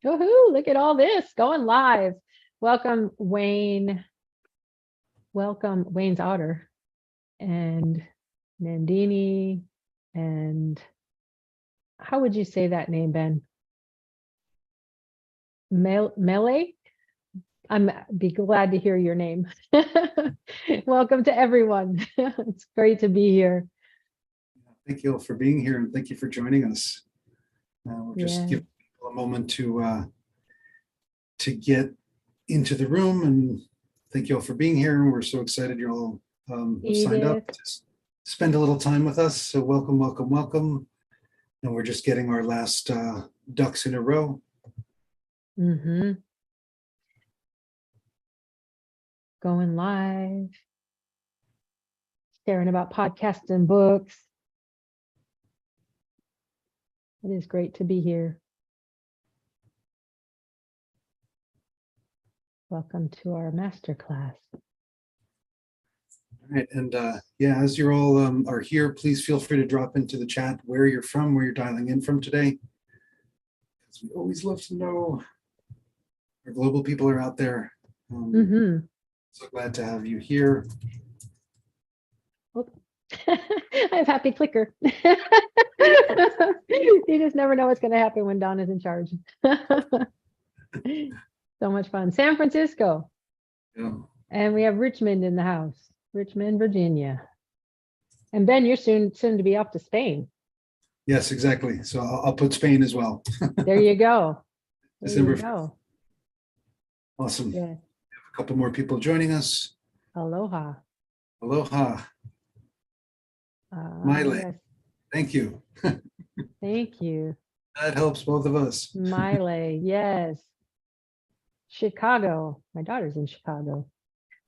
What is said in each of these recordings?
Woohoo, look at all this going live. Welcome, Wayne. Welcome, Wayne's Otter and Nandini. And how would you say that name, Ben? Melee? I'm be glad to hear your name. Welcome to everyone. It's great to be here. Thank you all for being here and thank you for joining us. We'll just give people a moment to get into the room, and thank you all for being here. And we're so excited you all have signed up to spend a little time with us. So welcome, welcome, welcome. And we're just getting our last ducks in a row. Going live, sharing about podcasts and books. It is great to be here. Welcome to our masterclass. All right, and as you're all are here, please feel free to drop into the chat where you're from, where you're dialing in from today. Because we always love to know our global people are out there. So glad to have you here. I have happy clicker. You just never know what's going to happen when Don is in charge. So much fun. San Francisco. Yeah. And we have Richmond in the house. Richmond, Virginia. And Ben, you're soon to be off to Spain. Yes, exactly. So I'll put Spain as well. There you go. December 5th. Awesome. Yeah. A couple more people joining us. Aloha. Aloha. Miley. Yes. Thank you. Thank you. That helps both of us. Miley, yes. Chicago. My daughter's in Chicago.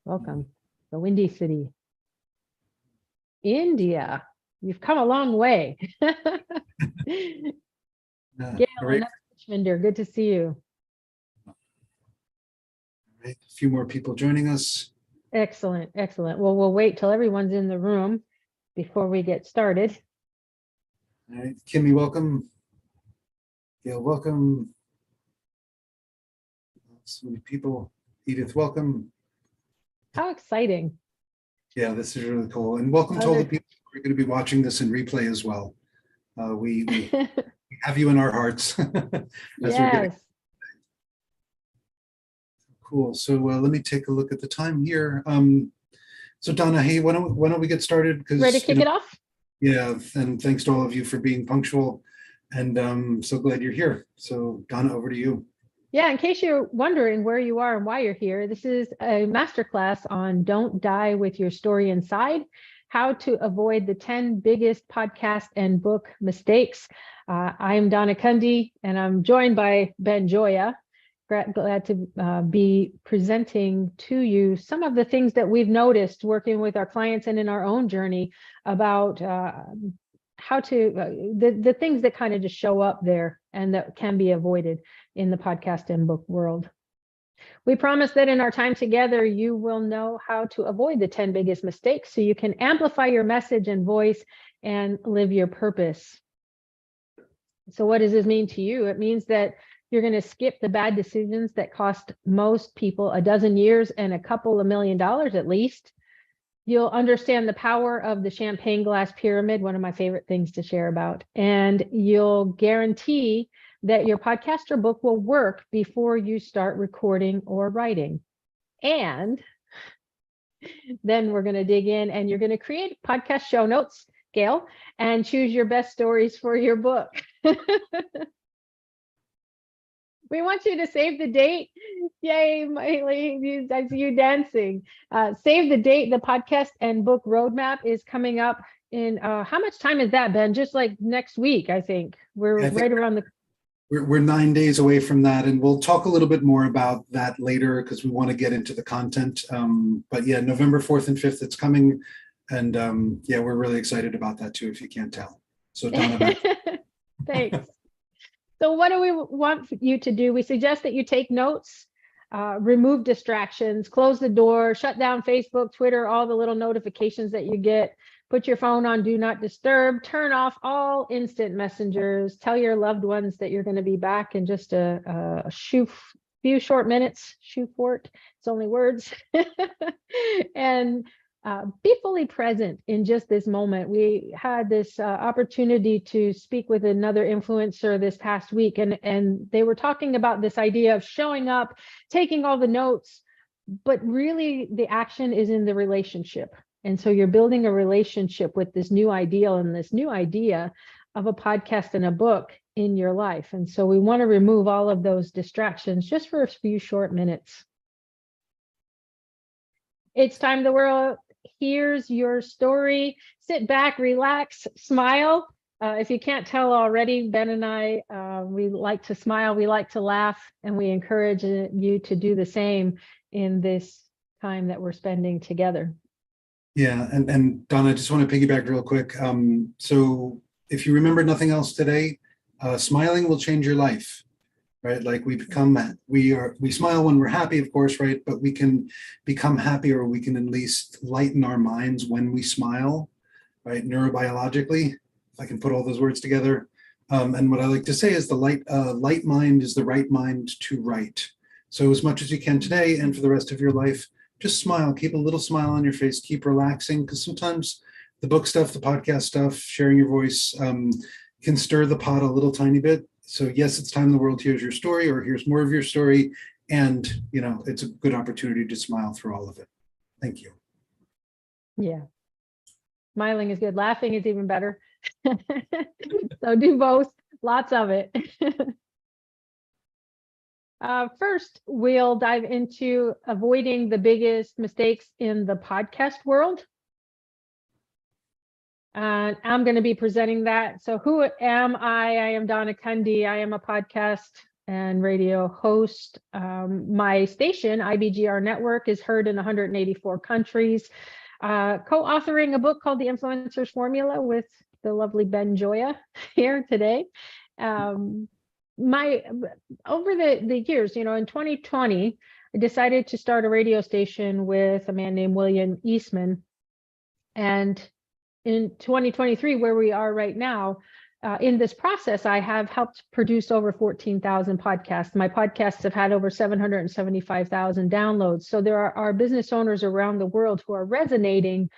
Welcome. The Windy City. India. You've come a long way. Gail, another Richmonder. Good to see you. Right. A few more people joining us. Excellent, excellent. Well, we'll wait till everyone's in the room before we get started. All right, Kimmy, welcome. Gail, welcome. So many people. Edith, welcome. How exciting. Yeah, this is really cool. And welcome to all the people who are going to be watching this in replay as well. We have you in our hearts. Yes. Cool. So let me take a look at the time here. So Donna, hey, why don't we get started? Ready to kick it off? Yeah, and thanks to all of you for being punctual. And so glad you're here. So Donna, over to you. Yeah, in case you're wondering where you are and why you're here, this is a masterclass on Don't Die with Your Story Inside, how to avoid the 10 biggest podcast and book mistakes. I'm Donna Cundy, and I'm joined by Ben Joya. Glad to be presenting to you some of the things that we've noticed working with our clients and in our own journey about how to, the things that kind of just show up there and that can be avoided in the podcast and book world. We promise that in our time together, you will know how to avoid the 10 biggest mistakes so you can amplify your message and voice and live your purpose. So what does this mean to you? It means that you're going to skip the bad decisions that cost most people a dozen years and a couple of $1 million at least. You'll understand the power of the champagne glass pyramid, one of my favorite things to share about, and you'll guarantee that your podcast or book will work before you start recording or writing. And then we're going to dig in and you're going to create podcast show notes, Gail, and choose your best stories for your book. We want you to save the date. Yay, Miley, I see you dancing. Save the date. The podcast and book roadmap is coming up in, how much time is that, Ben? Just like next week, I think. We're right around the... We're 9 days away from that, and we'll talk a little bit more about that later because we want to get into the content. But yeah, November 4th and 5th, it's coming. And yeah, we're really excited about that too, if you can't tell. So Donna, thanks. So what do we want you to do? We suggest that you take notes, remove distractions, close the door, shut down Facebook, Twitter, all the little notifications that you get. Put your phone on do not disturb, turn off all instant messengers, tell your loved ones that you're going to be back in just a few short minutes. Shoot fort, it's only words. And be fully present in just this moment. We had this opportunity to speak with another influencer this past week, and they were talking about this idea of showing up, taking all the notes, but really the action is in the relationship. And so you're building a relationship with this new ideal and this new idea of a podcast and a book in your life. And so we want to remove all of those distractions just for a few short minutes. It's time the world hears your story. Sit back, relax, smile. If you can't tell already, Ben and I, we like to smile, we like to laugh, and we encourage you to do the same in this time that we're spending together. Yeah, and Donna, I just want to piggyback real quick. So if you remember nothing else today, smiling will change your life, right? Like we smile when we're happy, of course, right? But we can become happier, or we can at least lighten our minds when we smile, right? Neurobiologically, if I can put all those words together. And what I like to say is the light mind is the right mind to write. So as much as you can today and for the rest of your life, just smile, keep a little smile on your face, keep relaxing, because sometimes the book stuff, the podcast stuff, sharing your voice can stir the pot a little tiny bit. So yes, it's time the world hears your story or hears more of your story. And, it's a good opportunity to smile through all of it. Thank you. Yeah. Smiling is good. Laughing is even better. So do both, lots of it. First, we'll dive into avoiding the biggest mistakes in the podcast world. And I'm going to be presenting that. So who am I? I am Donna Cundy. I am a podcast and radio host. My station, IBGR Network, is heard in 184 countries. Co-authoring a book called The Influencer's Formula with the lovely Ben Joya here today. Over the years, in 2020, I decided to start a radio station with a man named William Eastman. And in 2023, where we are right now, in this process, I have helped produce over 14,000 podcasts. My podcasts have had over 775,000 downloads. So there are business owners around the world who are resonating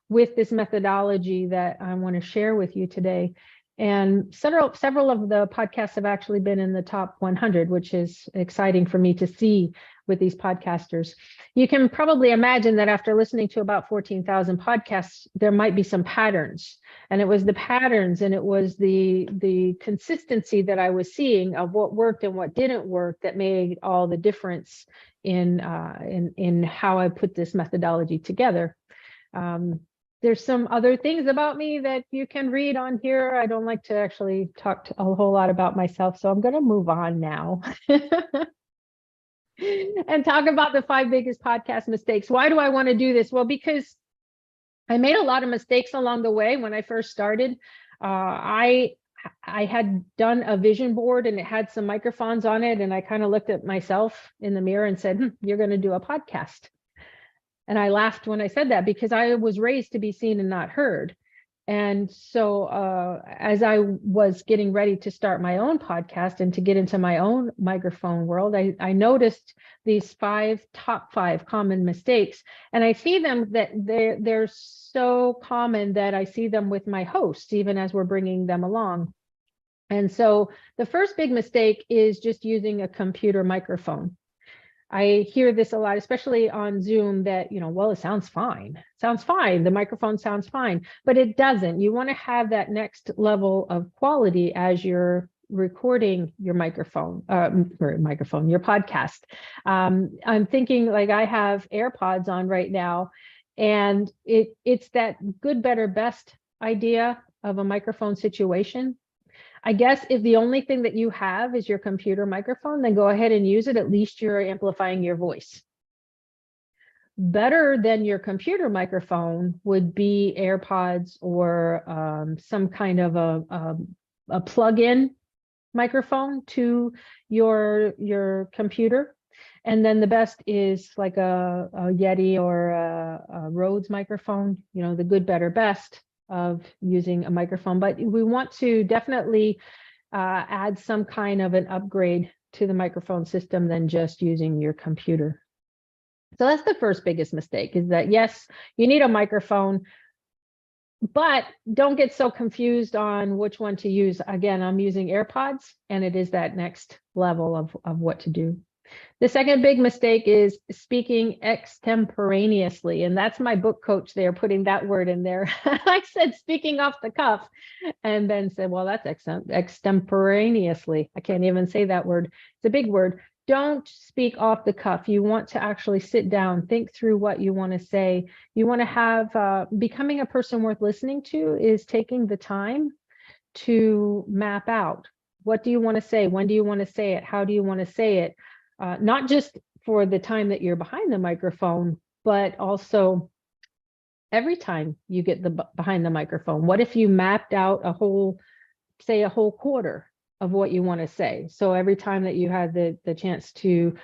with this methodology that I want to share with you today. And several of the podcasts have actually been in the top 100, which is exciting for me to see with these podcasters. You can probably imagine that after listening to about 14,000 podcasts, there might be some patterns. And it was the patterns and it was the consistency that I was seeing of what worked and what didn't work that made all the difference in how I put this methodology together. There's some other things about me that you can read on here. I don't like to actually talk a whole lot about myself, so I'm going to move on now and talk about the 5 biggest podcast mistakes. Why do I want to do this? Well, because I made a lot of mistakes along the way when I first started. I had done a vision board and it had some microphones on it, and I kind of looked at myself in the mirror and said, you're going to do a podcast. And I laughed when I said that because I was raised to be seen and not heard. And so as I was getting ready to start my own podcast and to get into my own microphone world, I noticed these top five common mistakes. And I see them that they're so common that I see them with my hosts, even as we're bringing them along. And so the first big mistake is just using a computer microphone. I hear this a lot, especially on Zoom, that, well, it sounds fine. Sounds fine. The microphone sounds fine, but it doesn't. You want to have that next level of quality as you're recording your your podcast. I'm thinking like I have AirPods on right now, and it's that good, better, best idea of a microphone situation. I guess if the only thing that you have is your computer microphone, then go ahead and use it. At least you're amplifying your voice. Better than your computer microphone would be AirPods or some kind of a plug-in microphone to your computer. And then the best is like a Yeti or a Rhodes microphone, you know, the good, better, best of using a microphone. But we want to definitely add some kind of an upgrade to the microphone system than just using your computer. So that's the first biggest mistake, is that yes, you need a microphone, but don't get so confused on which one to use. Again, I'm using AirPods, and it is that next level of what to do. The second big mistake is speaking extemporaneously. And that's my book coach there, putting that word in there. I said speaking off the cuff. And Ben said, well, that's extemporaneously. I can't even say that word. It's a big word. Don't speak off the cuff. You want to actually sit down, think through what you want to say. You want to have, becoming a person worth listening to is taking the time to map out. What do you want to say? When do you want to say it? How do you want to say it? Not just for the time that you're behind the microphone, but also every time you get behind the microphone. What if you mapped out a whole quarter of what you want to say? So every time that you had the chance to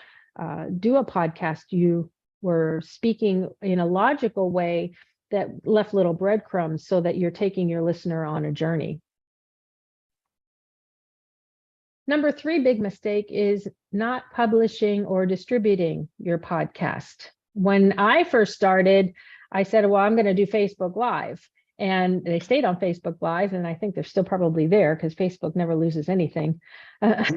do a podcast, you were speaking in a logical way that left little breadcrumbs so that you're taking your listener on a journey. Number 3 big mistake is not publishing or distributing your podcast. When I first started, I said, well, I'm going to do Facebook Live. And they stayed on Facebook Live, and I think they're still probably there because Facebook never loses anything. But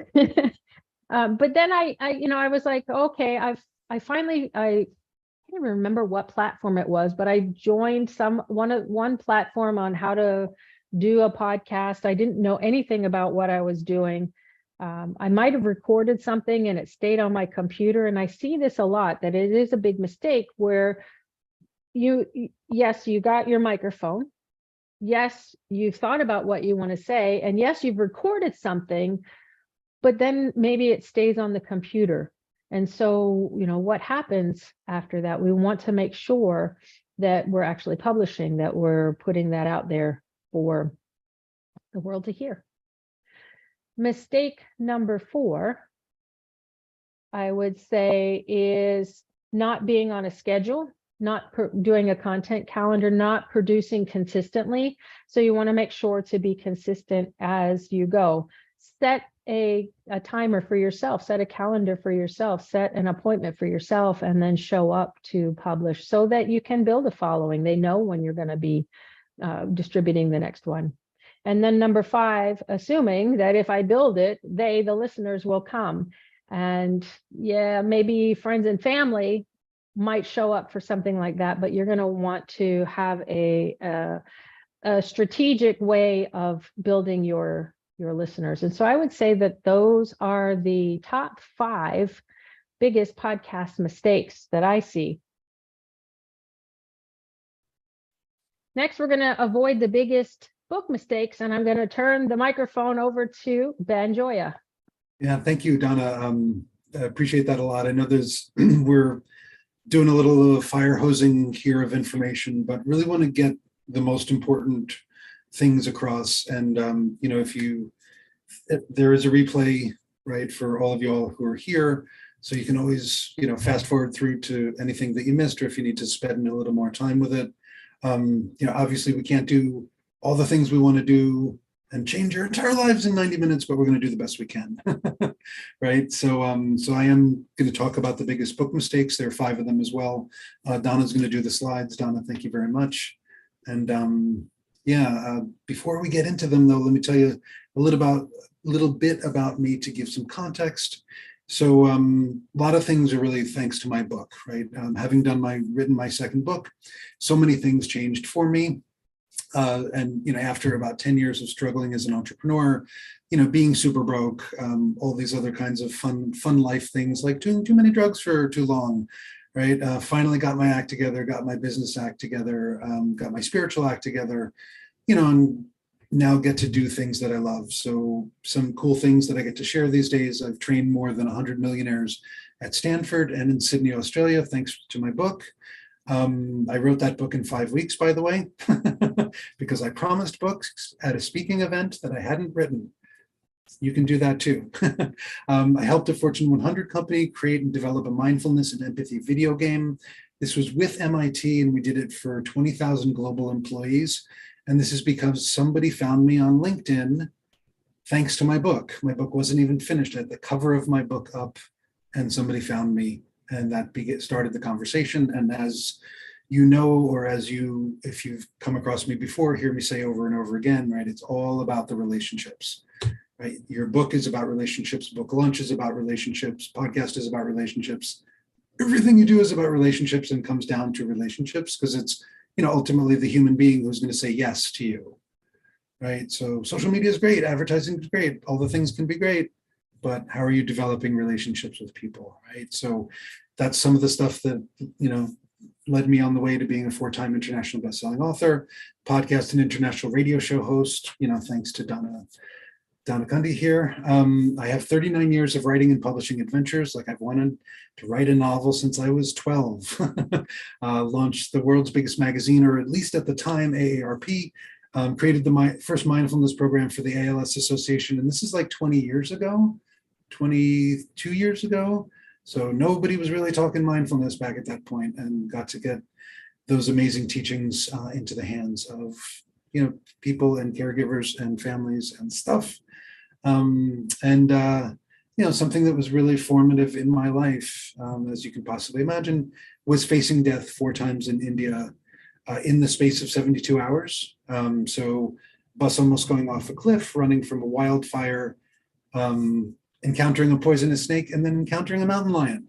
then I was like, okay, I finally can't even remember what platform it was, but I joined one platform on how to do a podcast. I didn't know anything about what I was doing. I might have recorded something and it stayed on my computer. And I see this a lot, that it is a big mistake where yes, you got your microphone. Yes, you've thought about what you want to say. And yes, you've recorded something, but then maybe it stays on the computer. And so, you know, what happens after that? We want to make sure that we're actually publishing, that we're putting that out there for the world to hear. Mistake number 4, I would say, is not being on a schedule, not doing a content calendar, not producing consistently. So you want to make sure to be consistent as you go. Set a timer for yourself, set a calendar for yourself, set an appointment for yourself, and then show up to publish so that you can build a following. They know when you're going to be distributing the next one. And then number 5, assuming that if I build it, the listeners will come. And yeah, maybe friends and family might show up for something like that, but you're going to want to have a strategic way of building your listeners. And so I would say that those are the top 5 biggest podcast mistakes that I see. Next, we're going to avoid the biggest book mistakes, and I'm going to turn the microphone over to Ben Joya. Yeah, thank you, Donna. I appreciate that a lot. I know we're doing a little fire hosing here of information, but really want to get the most important things across. And you know, if there is a replay, right, for all of y'all who are here, so you can always, you know, fast forward through to anything that you missed, or if you need to spend a little more time with it. You know, obviously we can't do all the things we want to do and change our entire lives in 90 minutes, but we're going to do the best we can. Right. So I am going to talk about the biggest book mistakes. There are 5 of them as well. Donna's going to do the slides. Donna, thank you very much. And before we get into them, though, let me tell you a little bit about me to give some context. So a lot of things are really thanks to my book, right? Having written my second book, so many things changed for me. And, you know, after about 10 years of struggling as an entrepreneur, you know, being super broke, all these other kinds of fun life things, like doing too many drugs for too long, right? Finally got my act together, got my business act together, got my spiritual act together, you know, and now get to do things that I love. So some cool things that I get to share these days. I've trained more than 100 millionaires at Stanford and in Sydney, Australia, thanks to my book. I wrote that book in 5 weeks, by the way, because I promised books at a speaking event that I hadn't written. you can do that too. I helped a Fortune 100 company create and develop a mindfulness and empathy video game. This was with MIT, and we did it for 20,000 global employees. And this is because somebody found me on LinkedIn thanks to my book. My book wasn't even finished. I had the cover of my book up, and somebody found me, and that started the conversation. And as you know, or if you've come across me before, hear me say over and over again, right? It's all about the relationships, right? Your book is about relationships. Book launch is about relationships. Podcast is about relationships. Everything you do is about relationships and comes down to relationships, because it's, ultimately the human being who's going to say yes to you, right? So social media is great. Advertising is great. All the things can be great, but how are you developing relationships with people, right? So that's some of the stuff that, led me on the way to being a 4-time international bestselling author, podcast and international radio show host, thanks to Donna Gundy here. I have 39 years of writing and publishing adventures. Like, I've wanted to write a novel since I was 12. Launched the world's biggest magazine, or at least at the time, AARP. Created the first mindfulness program for the ALS Association. And this is like 22 years ago. So nobody was really talking mindfulness back at that point, and got to get those amazing teachings into the hands of, people and caregivers and families and stuff. Something that was really formative in my life, as you can possibly imagine, was facing death 4 times in India in the space of 72 hours. So bus almost going off a cliff, running from a wildfire, encountering a poisonous snake, and then encountering a mountain lion.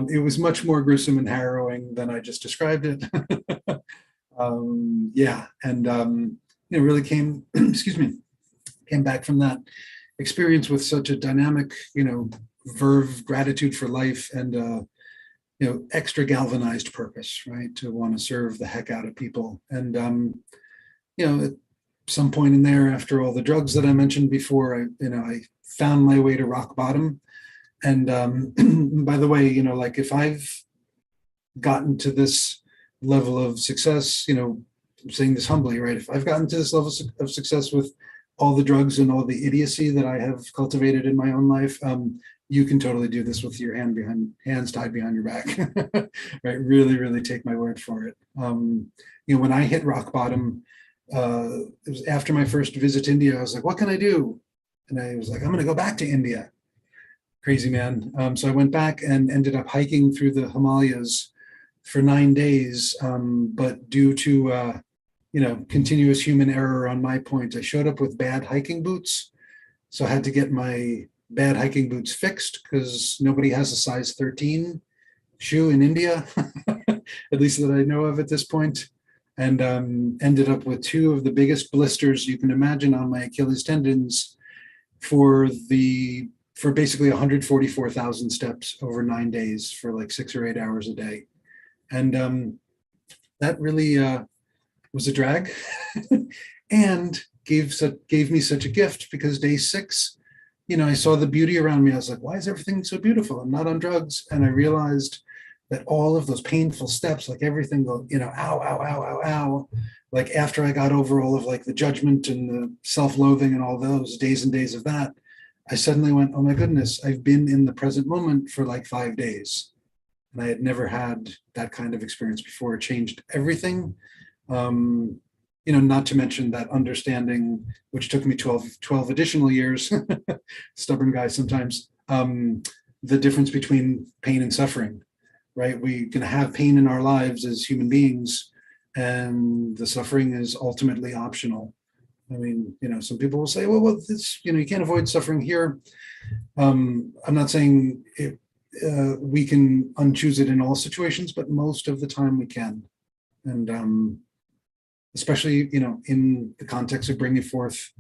It was much more gruesome and harrowing than I just described it. Really came, came back from that experience with such a dynamic, verve, gratitude for life, and extra galvanized purpose, right? To want to serve the heck out of people. And at some point in there, after all the drugs that I mentioned before, I found my way to rock bottom. And by the way, if I've gotten to this level of success, I'm saying this humbly, right? If I've gotten to this level of success with all the drugs and all the idiocy that I have cultivated in my own life, you can totally do this with your hands tied behind your back, right? Really, really take my word for it. When I hit rock bottom, it was after my first visit to India. I was like, what can I do? And I was like, I'm going to go back to India. Crazy, man. So I went back and ended up hiking through the Himalayas for 9 days. But due to, continuous human error on my point, I showed up with bad hiking boots. So I had to get my bad hiking boots fixed, because nobody has a size 13 shoe in India, at least that I know of at this point. And ended up with 2 of the biggest blisters you can imagine on my Achilles tendons for basically 144,000 steps over 9 days for like 6 or 8 hours a day. And that really was a drag and gave me such a gift, because day 6, I saw the beauty around me. I was like, why is everything so beautiful? I'm not on drugs. And I realized that all of those painful steps, like everything, ow, ow, ow, ow, ow. Like after I got over all of like the judgment and the self-loathing and all those days and days of that, I suddenly went, oh my goodness, I've been in the present moment for like 5 days. And I had never had that kind of experience before. It changed everything. Not to mention that understanding, which took me 12 additional years, stubborn guy sometimes, the difference between pain and suffering, right? We can have pain in our lives as human beings, and the suffering is ultimately optional. I mean, some people will say, well, this, you can't avoid suffering here. I'm not saying we can unchoose it in all situations, but most of the time we can. And especially, in the context of bringing forth,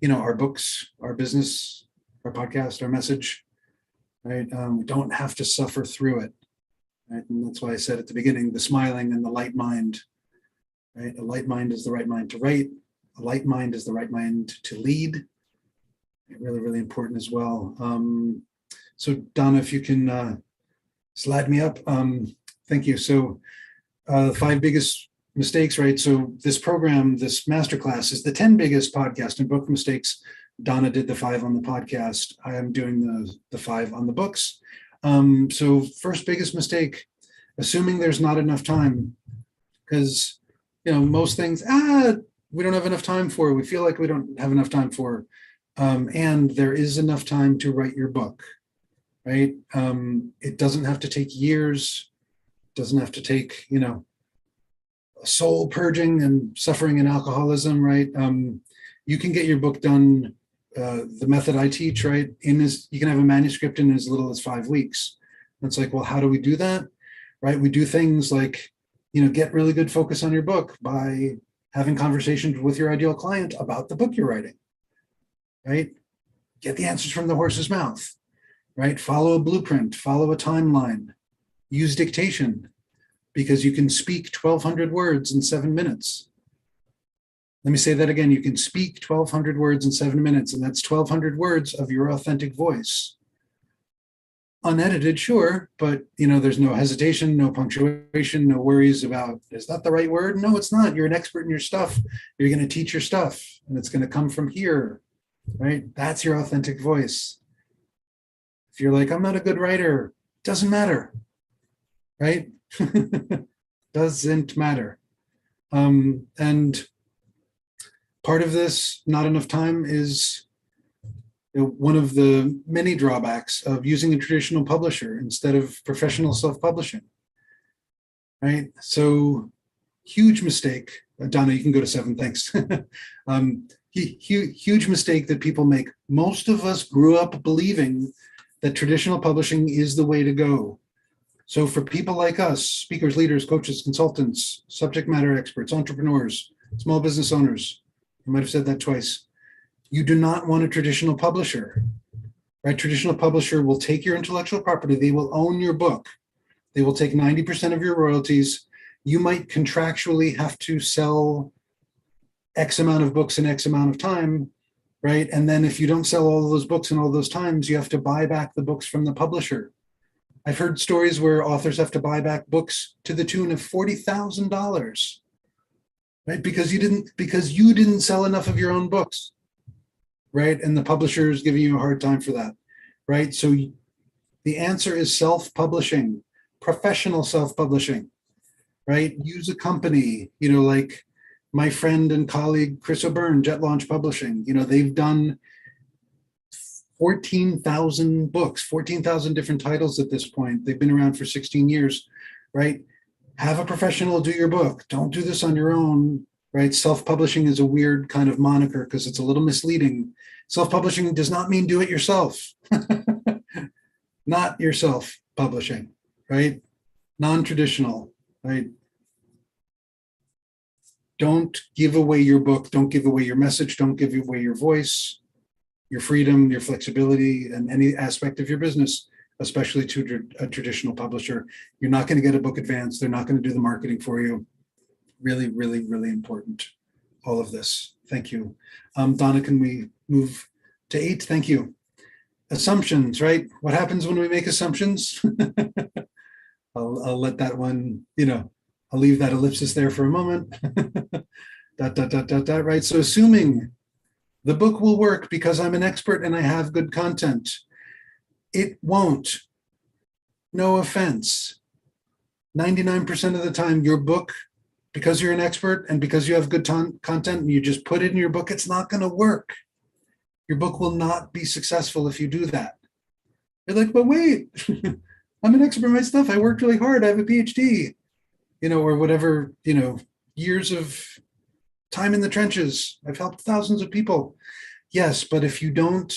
our books, our business, our podcast, our message, right? We don't have to suffer through it, right? And that's why I said at the beginning, the smiling and the light mind, right? A light mind is the right mind to write. A light mind is the right mind to lead. Really, really important as well. So Donna, if you can slide me up. Thank you. So the 5 biggest mistakes, right? So this program, this masterclass, is the 10 biggest podcast and book mistakes Donna did the 5 on the podcast. I am doing the 5 on the books. So first biggest mistake, assuming there's not enough time, because most things we don't have enough time for. We feel like we don't have enough time for, and there is enough time to write your book, right? It doesn't have to take years. Doesn't have to take soul purging and suffering and alcoholism, right? You can get your book done. The method I teach, right, you can have a manuscript in as little as 5 weeks. And it's like, well, how do we do that? Right? We do things like, get really good focus on your book by having conversations with your ideal client about the book you're writing, right? Get the answers from the horse's mouth, right? Follow a blueprint, follow a timeline, use dictation, because you can speak 1,200 words in 7 minutes. Let me say that again. You can speak 1,200 words in 7 minutes, and that's 1,200 words of your authentic voice. Unedited, sure, but there's no hesitation, no punctuation, no worries about, is that the right word? No, it's not. You're an expert in your stuff. You're going to teach your stuff, and it's going to come from here, right? That's your authentic voice. If you're like, I'm not a good writer, doesn't matter, right? Doesn't matter. And part of this, not enough time, is one of the many drawbacks of using a traditional publisher instead of professional self-publishing, right? So huge mistake. Donna, you can go to 7, thanks. Huge mistake that people make. Most of us grew up believing that traditional publishing is the way to go. So for people like us, speakers, leaders, coaches, consultants, subject matter experts, entrepreneurs, small business owners, I might have said that twice, you do not want a traditional publisher, right? Traditional publisher will take your intellectual property. They will own your book. They will take 90% of your royalties. You might contractually have to sell X amount of books in X amount of time, right? And then if you don't sell all those books in all those times, you have to buy back the books from the publisher. I've heard stories where authors have to buy back books to the tune of $40,000, right? Because you didn't sell enough of your own books, right? And the publisher is giving you a hard time for that, right? So the answer is self-publishing, professional self-publishing, right? Use a company, like my friend and colleague, Chris O'Byrne, Jet Launch Publishing, they've done 14,000 books, 14,000 different titles at this point. They've been around for 16 years, right? Have a professional do your book. Don't do this on your own, right? Self-publishing is a weird kind of moniker because it's a little misleading. Self-publishing does not mean do it yourself. Not yourself publishing, right? Non-traditional, right? Don't give away your book. Don't give away your message. Don't give away your voice, your freedom, your flexibility, and any aspect of your business, especially to a traditional publisher. You're not going to get a book advance. They're not going to do the marketing for you. Really, really, really important, all of this. Thank you. Donna, can we move to 8? Thank you. Assumptions, right? What happens when we make assumptions? I'll let that one, I'll leave that ellipsis there for a moment. Right? So assuming the book will work because I'm an expert and I have good content. It won't. No offense. 99% of the time, your book, because you're an expert and because you have good content and you just put it in your book, it's not going to work. Your book will not be successful if you do that. You're like, but wait, I'm an expert in my stuff. I worked really hard. I have a PhD, or whatever, years of time in the trenches. I've helped thousands of people. Yes, but if you don't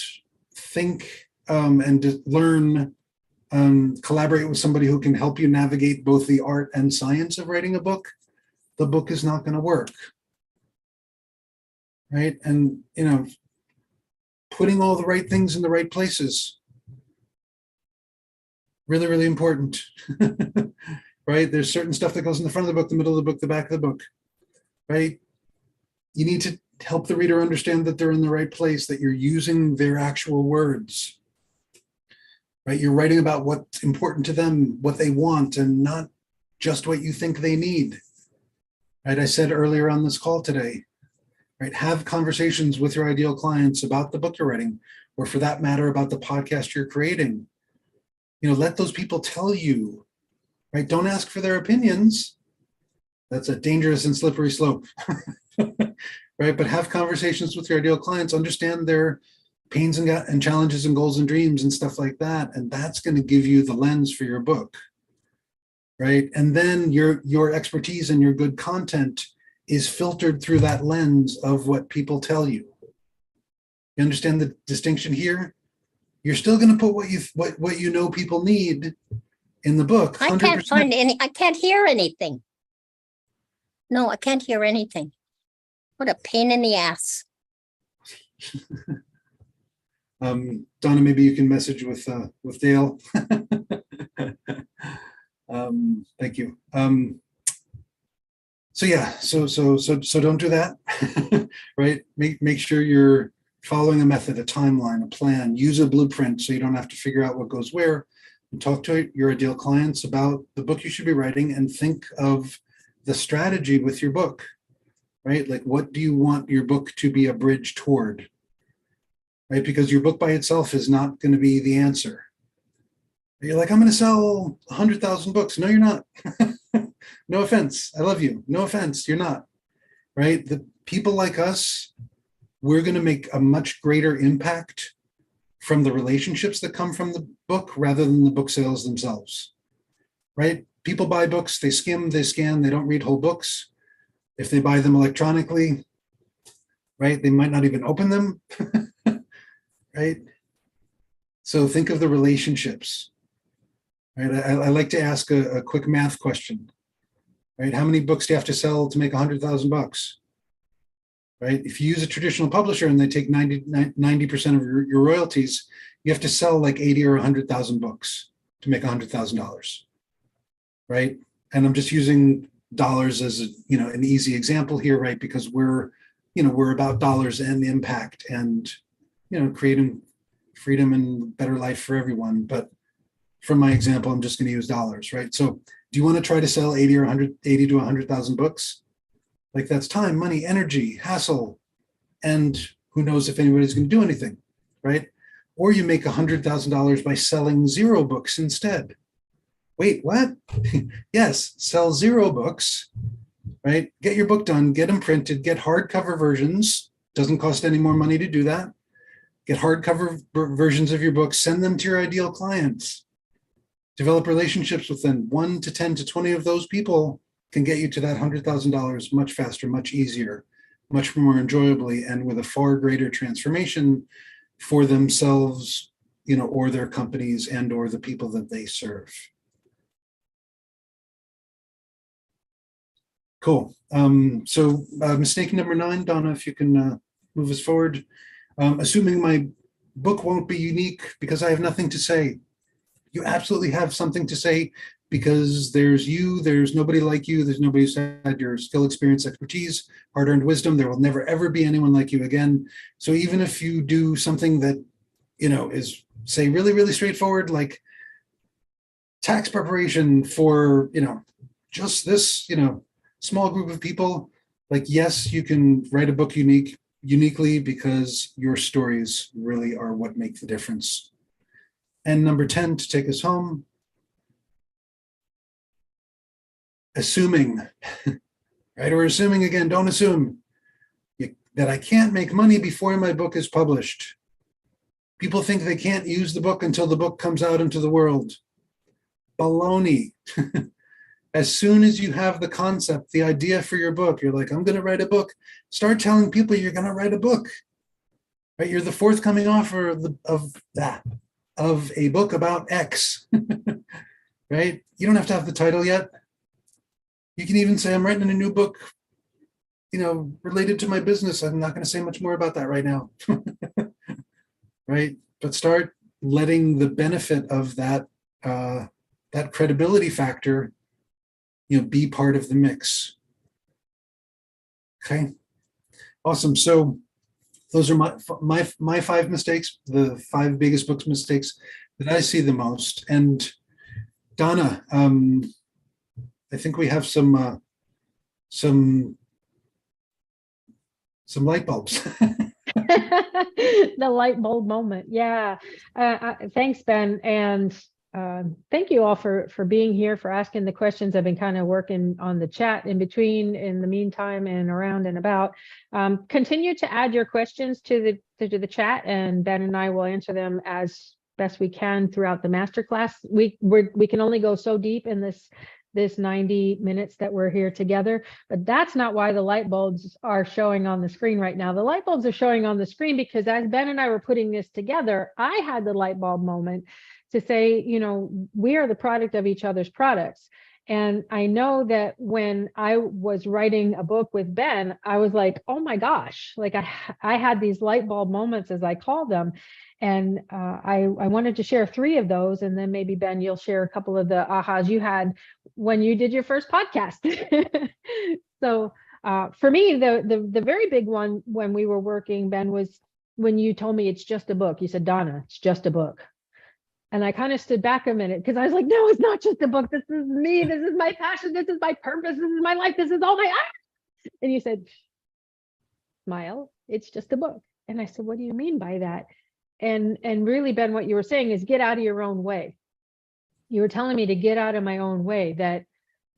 think and learn, collaborate with somebody who can help you navigate both the art and science of writing a book, the book is not going to work. Right? And, putting all the right things in the right places. Really, really important. Right? There's certain stuff that goes in the front of the book, the middle of the book, the back of the book. Right? You need to help the reader understand that they're in the right place, that you're using their actual words, right? You're writing about what's important to them, what they want, and not just what you think they need, right? I said earlier on this call today, right? Have conversations with your ideal clients about the book you're writing, or for that matter, about the podcast you're creating. Let those people tell you, right? Don't ask for their opinions. That's a dangerous and slippery slope, right? But have conversations with your ideal clients, understand their pains and challenges and goals and dreams and stuff like that. And that's going to give you the lens for your book, right? And then your expertise and your good content is filtered through that lens of what people tell you. You understand the distinction here? You're still going to put what you know people need in the book. 100%. I can't find any. I can't hear anything. No, I can't hear anything. What a pain in the ass. Donna, maybe you can message with Dale. Thank you. So yeah, so don't do that, right? Make sure you're following a method, a timeline, a plan. Use a blueprint so you don't have to figure out what goes where. And talk to your ideal clients about the book you should be writing, and think of the strategy with your book, right? Like, what do you want your book to be a bridge toward, right? Because your book by itself is not going to be the answer. You're like, I'm going to sell 100,000 books. No, you're not. No offense. I love you. No offense. You're not, right? The people like us, we're going to make a much greater impact from the relationships that come from the book rather than the book sales themselves, right? People buy books, they skim, they scan, they don't read whole books. If they buy them electronically, right, they might not even open them, right? So think of the relationships, right? I like to ask a quick math question, right? How many books do you have to sell to make 100,000 bucks? Right? If you use a traditional publisher and they take 90% of your royalties, you have to sell like 80 or 100,000 books to make $100,000, right? And I'm just using dollars as an easy example here, right? Because we're about dollars and impact and creating freedom and better life for everyone. But from my example, I'm just going to use dollars, right? So do you want to try to sell 80 to 100,000 books? Like, that's time, money, energy, hassle, and who knows if anybody's going to do anything, right? Or you make $100,000 by selling 0 books instead. Wait, what? Yes, sell 0 books, right? Get your book done, get them printed, get hardcover versions. Doesn't cost any more money to do that. Get hardcover versions of your books, send them to your ideal clients. Develop relationships with them. 1 to 10 to 20 of those people can get you to that $100,000 much faster, much easier, much more enjoyably, and with a far greater transformation for themselves, or their companies and or the people that they serve. Cool. So mistake number 9, Donna, if you can move us forward. Assuming my book won't be unique because I have nothing to say. You absolutely have something to say, because there's nobody like you. There's nobody who's had your skill, experience, expertise, hard-earned wisdom. There will never, ever be anyone like you again. So even if you do something that, is, say, really, really straightforward, like tax preparation for, just this, small group of people, like, yes, you can write a book uniquely because your stories really are what make the difference. And number 10, to take us home, assuming, right? Or assuming again, don't assume that I can't make money before my book is published. People think they can't use the book until the book comes out into the world. Baloney. As soon as you have the concept, the idea for your book, you're like, I'm going to write a book. Start telling people you're going to write a book, right? You're the forthcoming offer of a book about X, right? You don't have to have the title yet. You can even say, I'm writing a new book, related to my business. I'm not going to say much more about that right now, right? But start letting the benefit of that credibility factor, be part of the mix. Okay, awesome. So those are my 5 mistakes, the 5 biggest books mistakes that I see the most. And Donna, I think we have some some light bulbs. The light bulb moment. Yeah. Thanks, Ben. And thank you all for being here, for asking the questions. I've been kind of working on the chat in between, in the meantime, and around and about. Continue to add your questions to the chat, and Ben and I will answer them as best we can throughout the masterclass. We can only go so deep in this 90 minutes that we're here together, but that's not why the light bulbs are showing on the screen right now. The light bulbs are showing on the screen because as Ben and I were putting this together, I had the light bulb moment to say, we are the product of each other's products. And I know that when I was writing a book with Ben, I was like, oh my gosh, like I had these light bulb moments, as I call them. And I wanted to share 3 of those. And then maybe, Ben, you'll share a couple of the ahas you had when you did your first podcast. So for me, the very big one when we were working, Ben, was when you told me it's just a book. You said, Donna, it's just a book. And I kind of stood back a minute because I was like, no, it's not just a book. This is me. This is my passion. This is my purpose. This is my life. This is all my life. And you said, smile, it's just a book. And I said, what do you mean by that? And really, Ben, what you were saying is get out of your own way. You were telling me to get out of my own way, that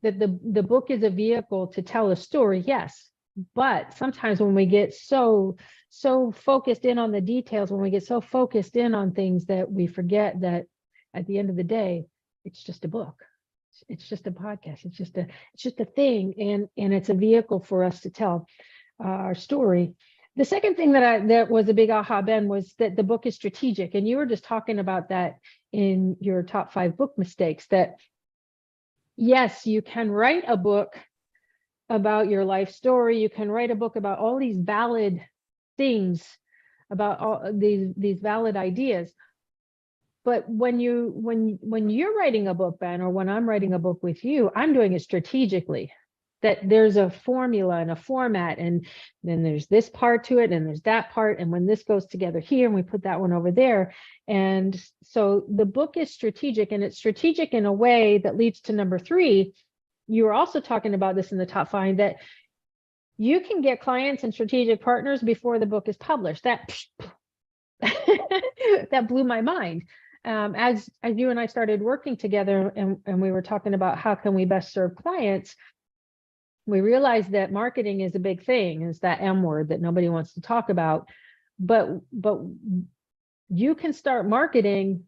the book is a vehicle to tell a story, yes. But sometimes when we get so focused in on the details, when we get so focused in on things, that we forget that at the end of the day, it's just a book. It's just a podcast. It's just a thing. And it's a vehicle for us to tell our story. The second thing that was a big aha, Ben, was that the book is strategic. And you were just talking about that in your top 5 book mistakes, that yes, you can write a book about your life story. You can write a book about all these valid things, about all these valid ideas. But when you're writing a book, Ben, or when I'm writing a book with you, I'm doing it strategically. That there's a formula and a format, and then there's this part to it, and there's that part, and when this goes together here, and we put that one over there. And so the book is strategic, and it's strategic in a way that leads to number 3. You were also talking about this in the top 5, that you can get clients and strategic partners before the book is published. That that blew my mind. As you and I started working together, and we were talking about how can we best serve clients, we realized that marketing is a big thing. It's that M word that nobody wants to talk about. But you can start marketing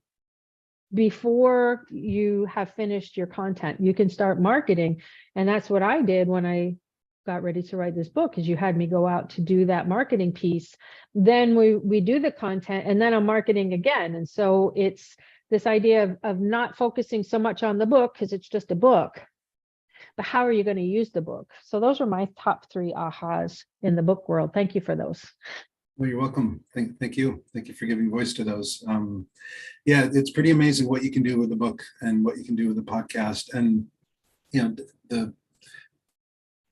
before you have finished your content. You can start marketing. And that's what I did when I got ready to write this book, is you had me go out to do that marketing piece. Then we do the content, and then I'm marketing again. And so it's this idea of not focusing so much on the book because it's just a book, but how are you going to use the book? So those are my top 3 ahas in the book world. Thank you for those. Well, you're welcome. Thank you. Thank you for giving voice to those. Yeah, it's pretty amazing what you can do with the book and what you can do with the podcast. And,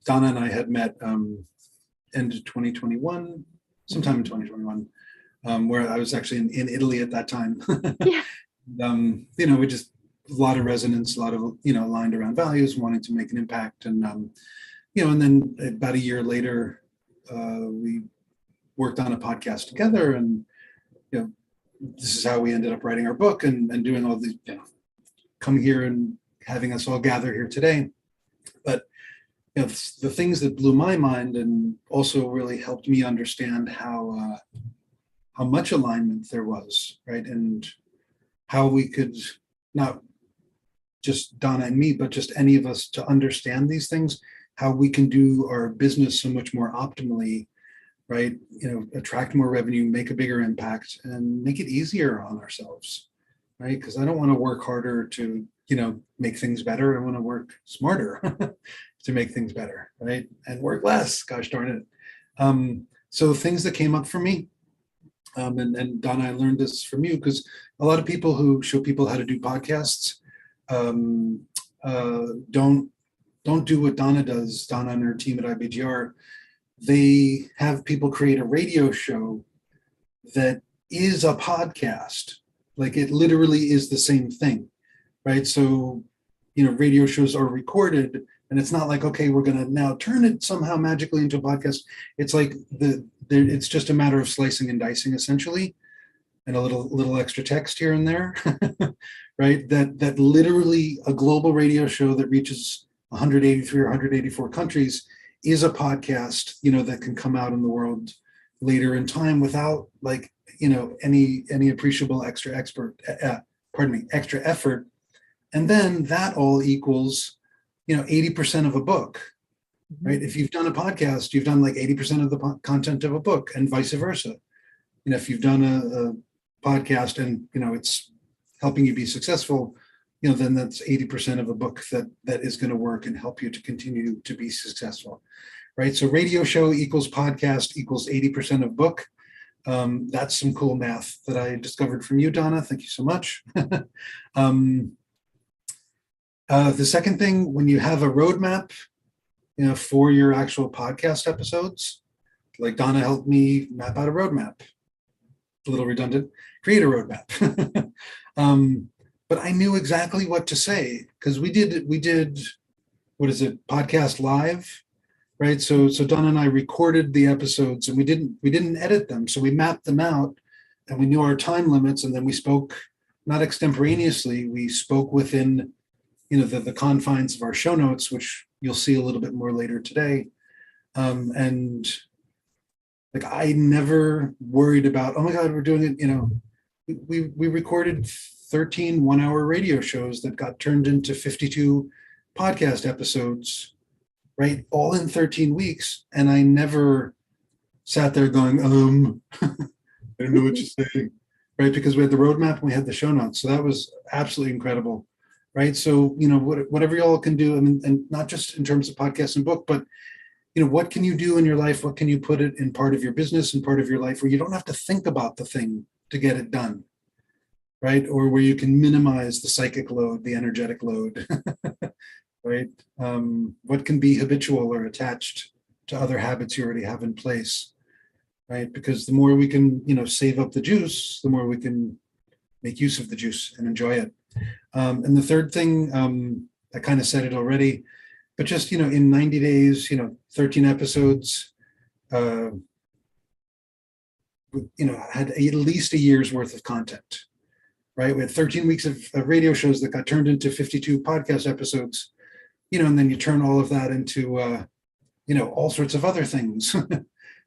Donna and I had met end of 2021, sometime in 2021, where I was actually in Italy at that time. Yeah. We just, a lot of resonance, a lot of, aligned around values, wanting to make an impact. And, and then about a year later, we worked on a podcast together, and, this is how we ended up writing our book and doing all these, coming here and having us all gather here today. But, the things that blew my mind and also really helped me understand how much alignment there was, right? And how we could, not just Donna and me, but just any of us, to understand these things, how we can do our business so much more optimally, right? Attract more revenue, make a bigger impact, and make it easier on ourselves, right? Because I don't want to work harder to, make things better. I want to work smarter to make things better, right? And work less, gosh darn it. So things that came up for me, and Donna, I learned this from you, because a lot of people who show people how to do podcasts don't do what Donna does. Donna and her team at IBGR, they have people create a radio show that is a podcast. Like, it literally is the same thing, right? So, radio shows are recorded, And it's not like, okay, we're going to now turn it somehow magically into a podcast. It's like it's just a matter of slicing and dicing essentially, and a little extra text here and there, right? That literally a global radio show that reaches 183 or 184 countries is a podcast, that can come out in the world later in time without like, any appreciable extra effort. And then that all equals, 80% of a book, right? If you've done a podcast, you've done like 80% of the content of a book, and vice versa. If you've done a podcast and, it's helping you be successful, then that's 80% of a book that is going to work and help you to continue to be successful, right? So radio show equals podcast equals 80% of book. That's some cool math that I discovered from you, Donna. Thank you so much. The second thing, when you have a roadmap, for your actual podcast episodes, like Donna helped me map out a roadmap. A little redundant, create a roadmap. But I knew exactly what to say because we did, what is it, podcast live, right? So Donna and I recorded the episodes and we didn't edit them. So we mapped them out and we knew our time limits, and then we spoke not extemporaneously, we spoke within, the confines of our show notes, which you'll see a little bit more later today. And like, I never worried about, oh my God, we're doing it, we recorded 13 one-hour radio shows that got turned into 52 podcast episodes, right? All in 13 weeks. And I never sat there going, I don't know what you're saying, right? Because we had the roadmap and we had the show notes. So that was absolutely incredible, right? So, whatever y'all can do, and not just in terms of podcast and book, but what can you do in your life? What can you put it in part of your business and part of your life where you don't have to think about the thing to get it done, right? Or where you can minimize the psychic load, the energetic load, right? What can be habitual or attached to other habits you already have in place, right? Because the more we can, save up the juice, the more we can make use of the juice and enjoy it. And the third thing, I kind of said it already, but just, in 90 days, 13 episodes, had at least a year's worth of content, right? We had 13 weeks of radio shows that got turned into 52 podcast episodes, and then you turn all of that into, all sorts of other things,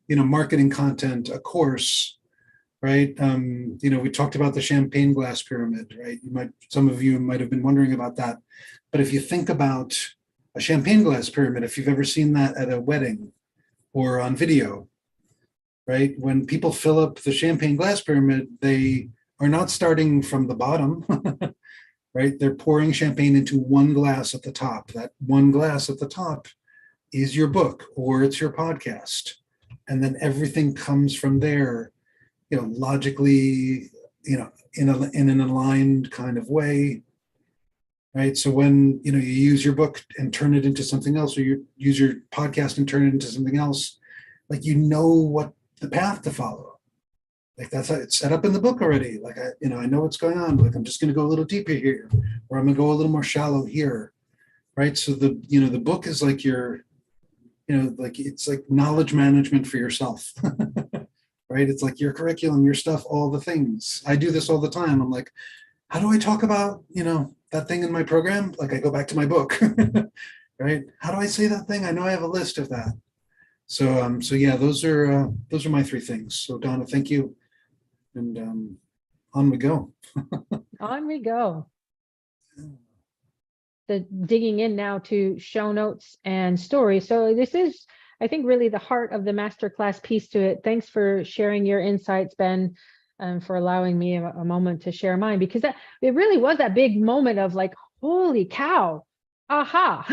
marketing content, a course, right? We talked about the champagne glass pyramid, right? Some of you might have been wondering about that. But if you think about a champagne glass pyramid, if you've ever seen that at a wedding or on video, right? When people fill up the champagne glass pyramid, they are not starting from the bottom, right? They're pouring champagne into one glass at the top. That one glass at the top is your book or it's your podcast. And then everything comes from there, logically, in an aligned kind of way, right? So when, you use your book and turn it into something else, or you use your podcast and turn it into something else, like, what the path to follow. Like, that's how it's set up in the book already. Like, I know what's going on. Like, I'm just going to go a little deeper here, or I'm going to go a little more shallow here, right? So the book is like your, it's like knowledge management for yourself, right? It's like your curriculum, your stuff, all the things. I do this all the time. I'm like, how do I talk about, that thing in my program? Like, I go back to my book, right? How do I say that thing? I know I have a list of that. So yeah, those are my three things. So Donna, thank you. And on we go. On we go. The digging in now to show notes and stories. So this is, I think, really the heart of the masterclass piece to it. Thanks for sharing your insights, Ben, and for allowing me a moment to share mine, because it really was that big moment of like, holy cow, aha,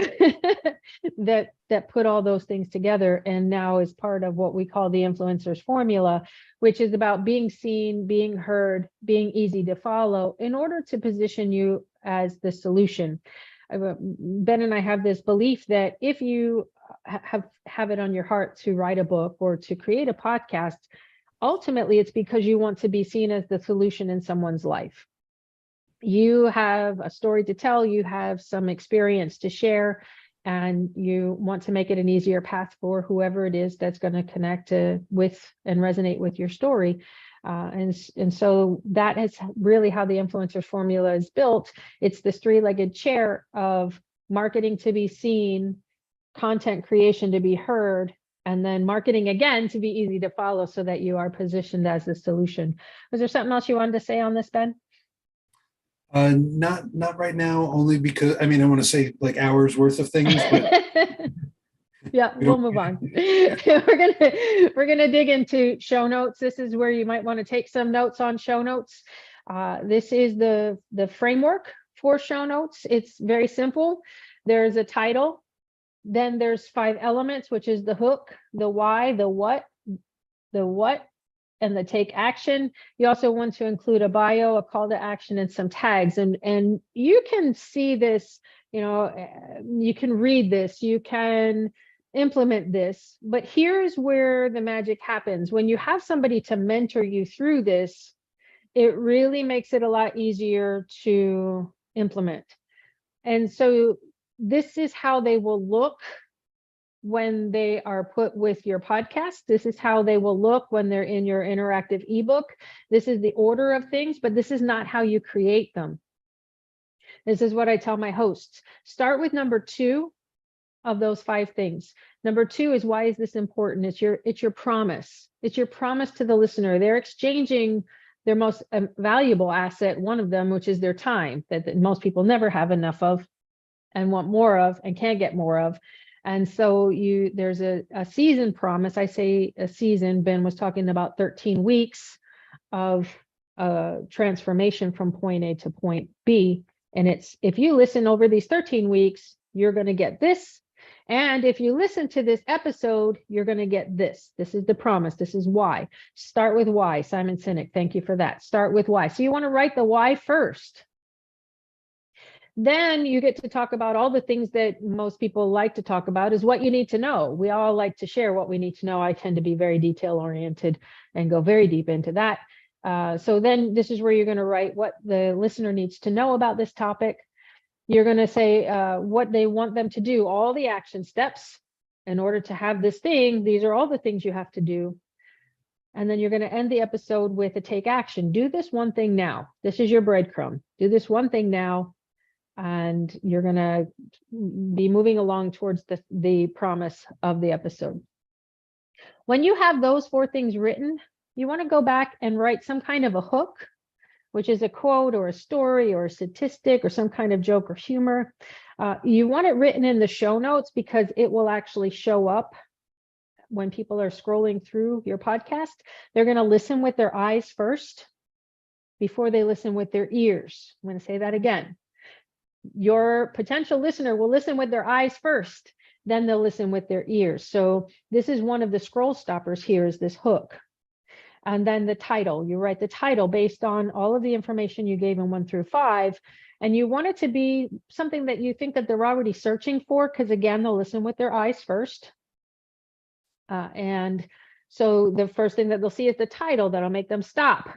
that put all those things together, and now is part of what we call the influencers formula, which is about being seen, being heard, being easy to follow in order to position you as the solution. Ben and I have this belief that if you have it on your heart to write a book or to create a podcast, ultimately it's because you want to be seen as the solution in someone's life. You have a story to tell, you have some experience to share, and you want to make it an easier path for whoever it is that's going to connect with and resonate with your story. And so that is really how the influencer formula is built. It's this three-legged chair of marketing to be seen, content creation to be heard, and then marketing again to be easy to follow, so that you are positioned as the solution. Was there something else you wanted to say on this, Ben? Not right now, only because I want to say like hours worth of things, but yeah, we'll move on. we're gonna dig into show notes. This is where you might want to take some notes on show notes. This is the framework for show notes. It's very simple. There's a title, then there's 5 elements, which is the hook, the why, the what, and the take action. You also want to include a bio, a call to action, and some tags. And you can see this, you can read this, you can implement this, but here's where the magic happens. When you have somebody to mentor you through this, it really makes it a lot easier to implement. And so this is how they will look when they are put with your podcast. This is how they will look when they're in your interactive ebook. This is the order of things, but this is not how you create them. This is what I tell my hosts. Start with number 2 of those 5 things. Number 2 is, why is this important? It's your promise. It's your promise to the listener. They're exchanging their most valuable asset, one of them, which is their time, that most people never have enough of and want more of and can't get more of. And so there's a season promise. I say a season. Ben was talking about 13 weeks of transformation from point A to point B. And it's, if you listen over these 13 weeks, you're going to get this. And if you listen to this episode, you're going to get this. This is the promise. This is why. Start with why. Simon Sinek, thank you for that. Start with why. So you want to write the why first. Then you get to talk about all the things that most people like to talk about, is what you need to know. We all like to share what we need to know. I tend to be very detail oriented and go very deep into that. So then this is where you're going to write what the listener needs to know about this topic. You're going to say what they want them to do, all the action steps in order to have this thing. These are all the things you have to do. And then you're going to end the episode with a take action. Do this one thing now. This is your breadcrumb. Do this one thing now. And you're going to be moving along towards the promise of the episode. When you have those 4 things written, you want to go back and write some kind of a hook, which is a quote or a story or a statistic or some kind of joke or humor. You want it written in the show notes, because it will actually show up when people are scrolling through your podcast. They're going to listen with their eyes first before they listen with their ears. I'm going to say that again. Your potential listener will listen with their eyes first, then they'll listen with their ears. So this is one of the scroll stoppers here, is this hook. And then the title, you write the title based on all of the information you gave in 1 through 5. And you want it to be something that you think that they're already searching for, because again, they'll listen with their eyes first. And so the first thing that they'll see is the title that'll make them stop.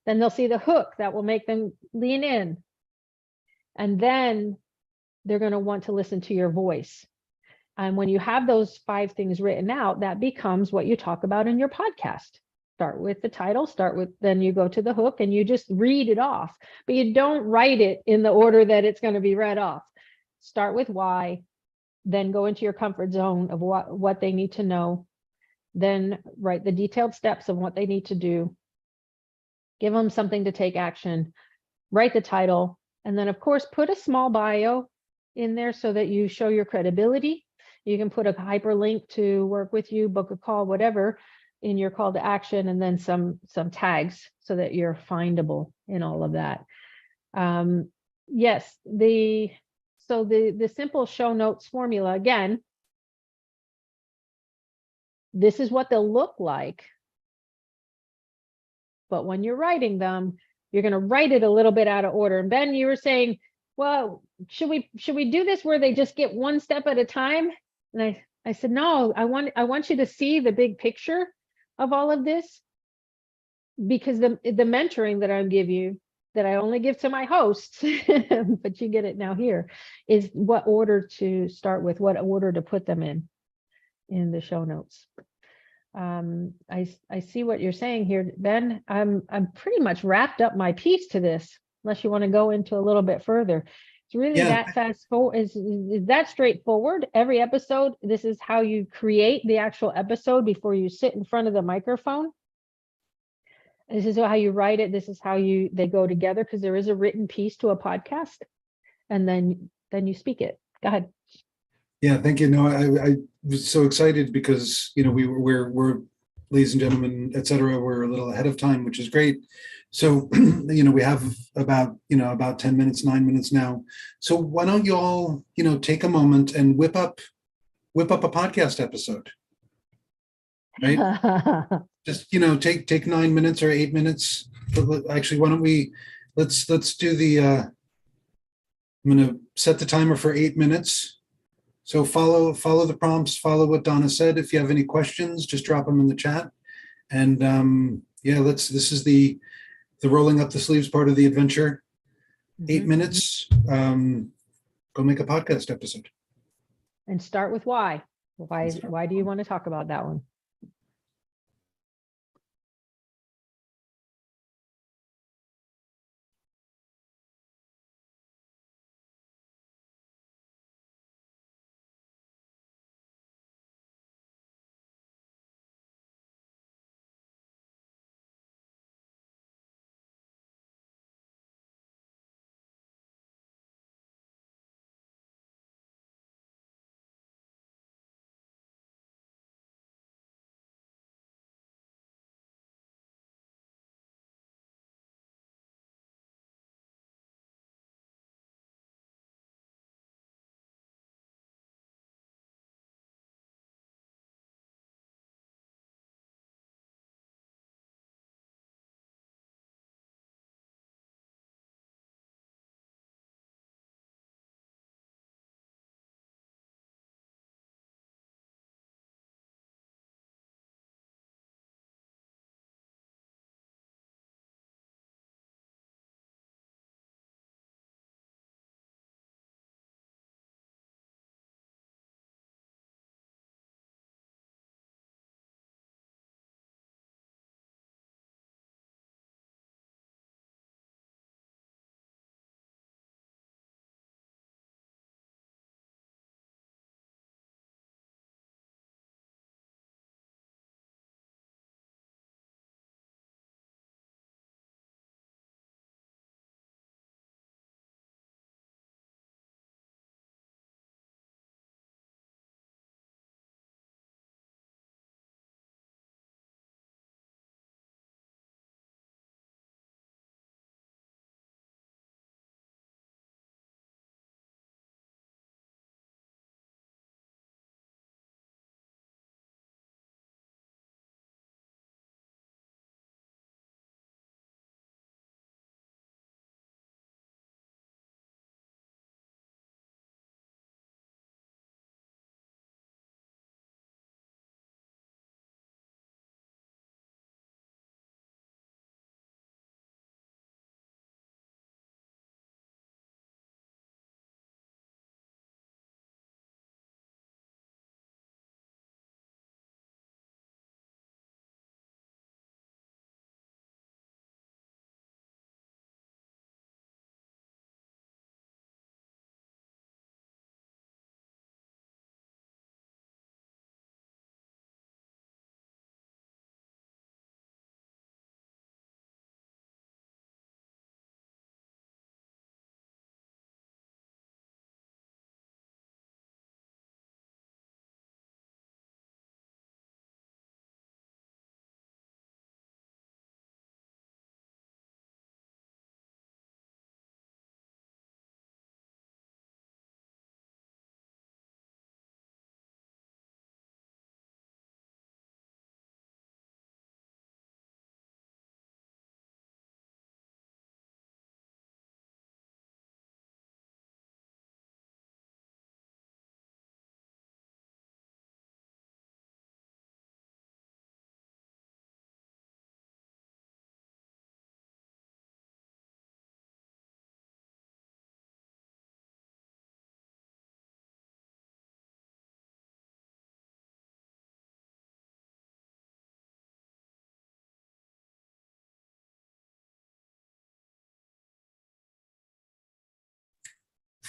Then they'll see the hook that will make them lean in. And then they're going to want to listen to your voice. And when you have those 5 things written out, that becomes what you talk about in your podcast. Start with the title, then you go to the hook and you just read it off, but you don't write it in the order that it's going to be read off. Start with why, then go into your comfort zone of what they need to know, then write the detailed steps of what they need to do, give them something to take action, write the title, and then of course, put a small bio in there so that you show your credibility. You can put a hyperlink to work with you, book a call, whatever, in your call to action, and then some tags so that you're findable in all of that. Yes, the simple show notes formula, again, this is what they'll look like. But when you're writing them, you're going to write it a little bit out of order. And Ben, you were saying, well, should we do this where they just get one step at a time? And I said, no, I want you to see the big picture of all of this, because the mentoring that I give you that I only give to my hosts, but you get it now here, is what order to start with, what order to put them in the show notes. I see what you're saying here, Ben. I'm pretty much wrapped up my piece to this, unless you want to go into a little bit further. It's really that fast forward, is that straightforward. Every episode, this is how you create the actual episode before you sit in front of the microphone. This is how you write it. This is how they go together, because there is a written piece to a podcast, and then you speak it. Go ahead. Yeah, thank you. No, I was so excited because, you know, we're ladies and gentlemen, et cetera, we're a little ahead of time, which is great. So, you know, we have about 10 minutes, 9 minutes now. So why don't you all, you know, take a moment and whip up a podcast episode, right? Just, you know, take 9 minutes or 8 minutes. Actually, why don't we, let's do the, I'm going to set the timer for 8 minutes. So follow the prompts, follow what Donna said. If you have any questions, just drop them in the chat. And yeah, this is the rolling up the sleeves part of the adventure. 8 minutes, go make a podcast episode. And start with why. Why do you want to talk about that one?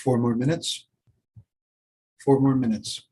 4 more minutes. 4 more minutes.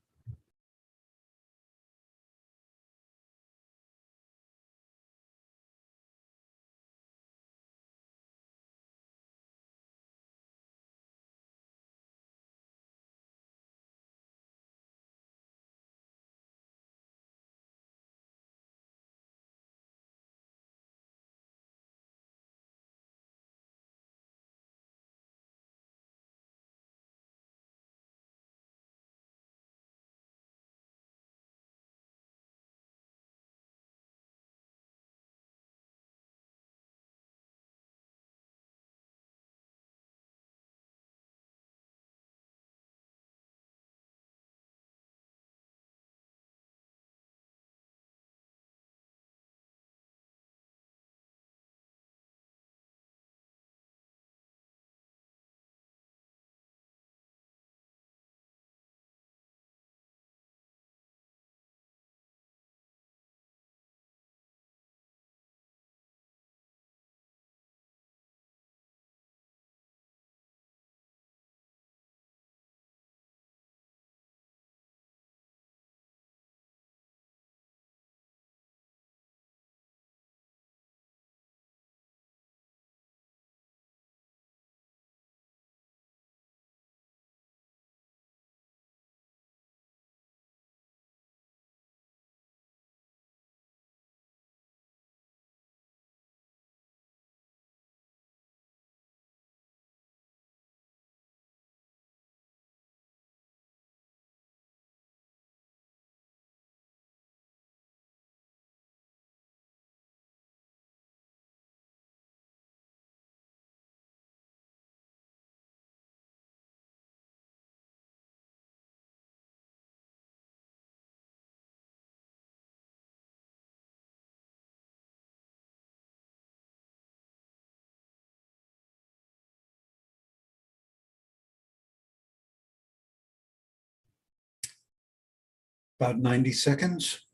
About 90 seconds.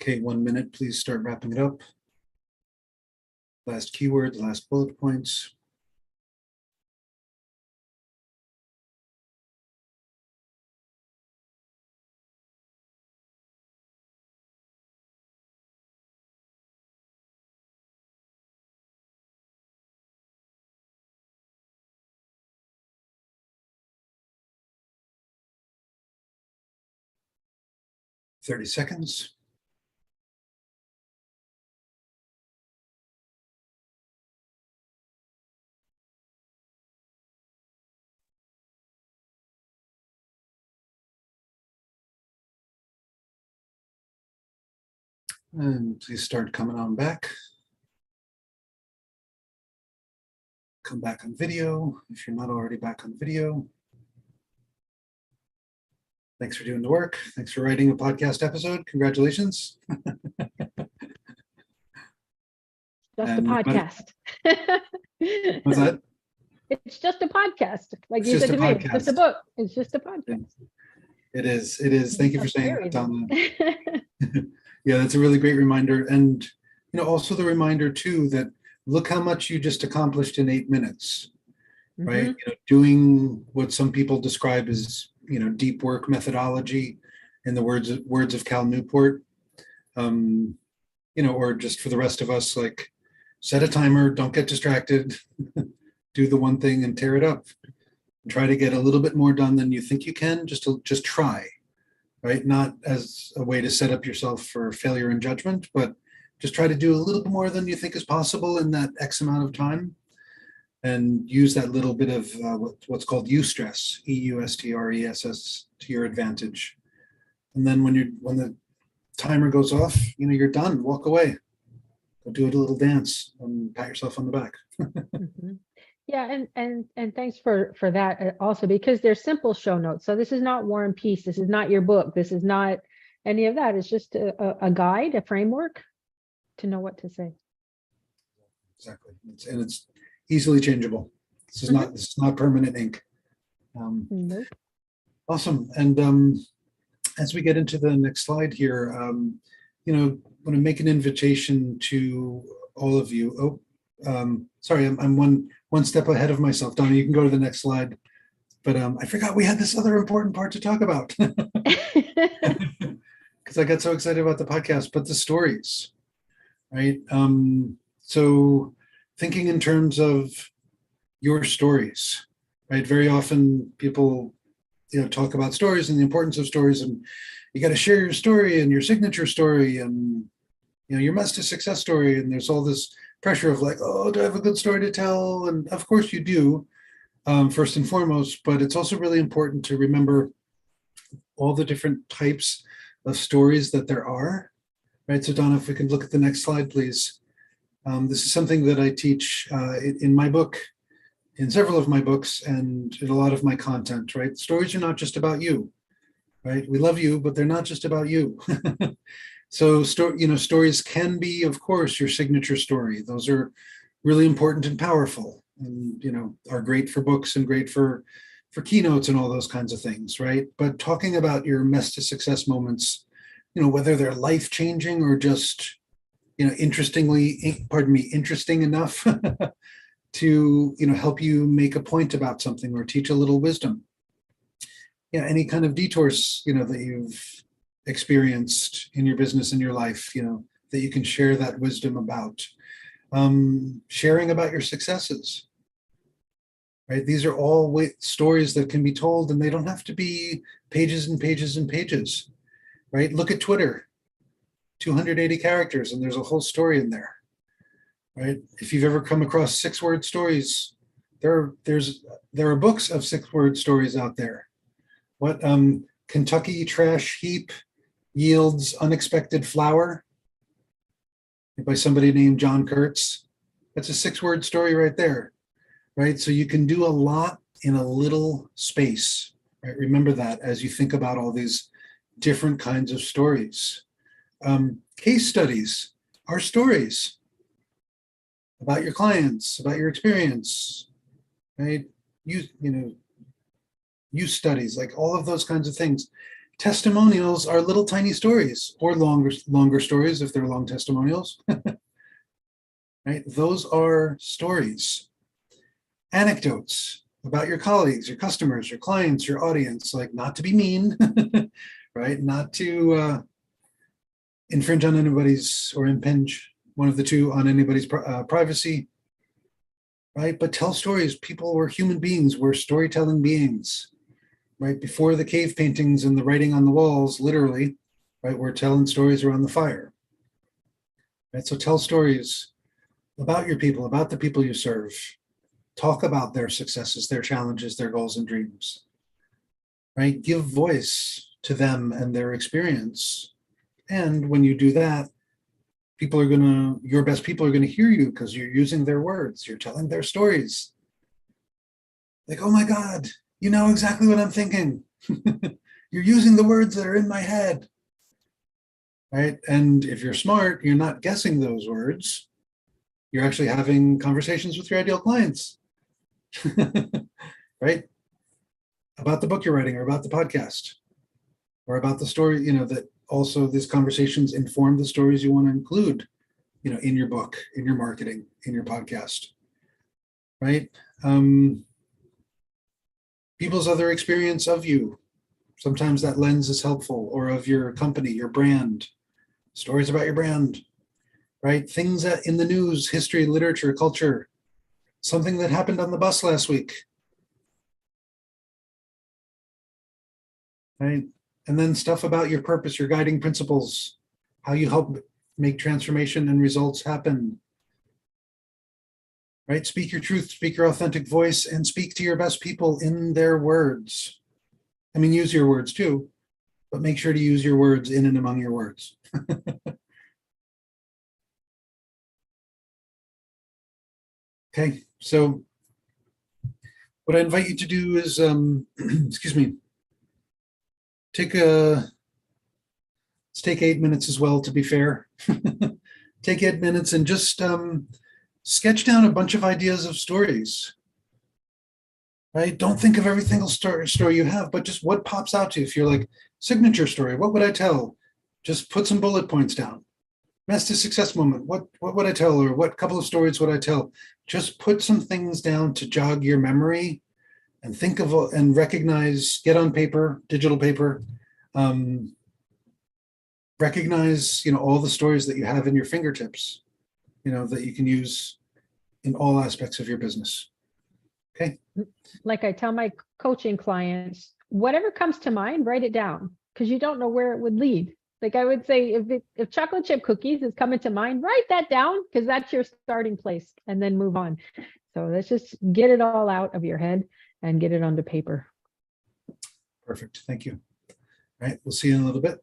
Okay, 1 minute, please start wrapping it up. Last keywords, last bullet points. Thirty seconds. And please start coming on back. Come back on video if you're not already back on video. Thanks for doing the work. Thanks for writing a podcast episode. Congratulations. Just a podcast. What's that? It's just a podcast. Like It's you just said a to me, it's just a podcast. book. It's just a podcast. It is. It is. Thank you for saying Very that, Donna. good. Yeah, that's a really great reminder. And, also the reminder too, that look how much you just accomplished in 8 minutes, right? Mhm. Doing what some people describe as, deep work methodology in the words of Cal Newport, or just for the rest of us, like set a timer, don't get distracted, do the one thing and tear it up. Try to get a little bit more done than you think you can, just try, right? Not as a way to set up yourself for failure and judgment, but just try to do a little bit more than you think is possible in that X amount of time, and use that little bit of what's called eustress, EUSTRESS, to your advantage. And then when the timer goes off, you're done. Walk away. Go do a little dance and pat yourself on the back. Mhm. Yeah, and thanks for that also, because there's simple show notes. So this is not War and Peace. This is not your book. This is not any of that. It's just a guide, a framework to know what to say. Exactly. It's easily changeable. This is not permanent ink. Nope. Awesome. And as we get into the next slide here, want to make an invitation to all of you. Sorry, I'm one step ahead of myself. Donna, you can go to the next slide. But I forgot we had this other important part to talk about because I got so excited about the podcast, but the stories, right? So thinking in terms of your stories, right? Very often people, talk about stories and the importance of stories, and you got to share your story and your signature story and, your master success story. And there's all this pressure of like, oh, do I have a good story to tell? And of course you do, first and foremost, but it's also really important to remember all the different types of stories that there are, right? So Donna, if we can look at the next slide, please. This is something that I teach in my book, in several of my books, and in a lot of my content, right? Stories are not just about you, right? We love you, but they're not just about you. So, stories can be, of course, your signature story. Those are really important and powerful, and are great for books and great for keynotes and all those kinds of things, right? But talking about your mess to success moments, whether they're life changing or just, interesting enough to help you make a point about something or teach a little wisdom. Any kind of detours that you've experienced in your business, in your life, that you can share that wisdom about. Sharing about your successes, right? These are all stories that can be told, and they don't have to be pages and pages and pages, right? Look at Twitter, 280 characters, and there's a whole story in there, right? If you've ever come across 6-word stories, there are books of 6-word stories out there. What Kentucky trash heap yields unexpected flour by somebody named John Kurtz. That's a 6-word story right there, right? So you can do a lot in a little space, right? Remember that as you think about all these different kinds of stories. Case studies are stories about your clients, about your experience, right? Use studies, like all of those kinds of things. Testimonials are little tiny stories, or longer stories if they're long testimonials, right? Those are stories. Anecdotes about your colleagues, your customers, your clients, your audience, like not to be mean, right? Not to infringe on anybody's, or impinge, one of the two, on anybody's privacy, right? But tell stories. People were human beings, we're storytelling beings. Right before the cave paintings and the writing on the walls, literally, right, we're telling stories around the fire. Right, so tell stories about your people, about the people you serve. Talk about their successes, their challenges, their goals and dreams. Right, give voice to them and their experience. And when you do that, your best people are gonna hear you because you're using their words, you're telling their stories. Like, oh my God, you know exactly what I'm thinking. You're using the words that are in my head, right? And if you're smart, you're not guessing those words. You're actually having conversations with your ideal clients, right? About the book you're writing, or about the podcast, or about the story, that also these conversations inform the stories you want to include, in your book, in your marketing, in your podcast, right? People's other experience of you. Sometimes that lens is helpful, or of your company, your brand, stories about your brand, right? Things that in the news, history, literature, culture, something that happened on the bus last week, right? And then stuff about your purpose, your guiding principles, how you help make transformation and results happen, right? Speak your truth, speak your authentic voice, and speak to your best people in their words. I mean, use your words too, but make sure to use your words in and among your words. Okay, so what I invite you to do is, excuse me, take a, let's take 8 minutes as well, to be fair. Take 8 minutes and just sketch down a bunch of ideas of stories, right? Don't think of every single story you have, but just what pops out to you. If you're like, signature story, what would I tell? Just put some bullet points down. Master success moment, what would I tell? Or what couple of stories would I tell? Just put some things down to jog your memory and think of and recognize, get on paper, digital paper, recognize, all the stories that you have in your fingertips, that you can use in all aspects of your business. Okay. Like I tell my coaching clients, whatever comes to mind, write it down, because you don't know where it would lead. Like I would say, if chocolate chip cookies is coming to mind, write that down, because that's your starting place, and then move on. So let's just get it all out of your head and get it onto paper. Perfect. Thank you. All right. We'll see you in a little bit.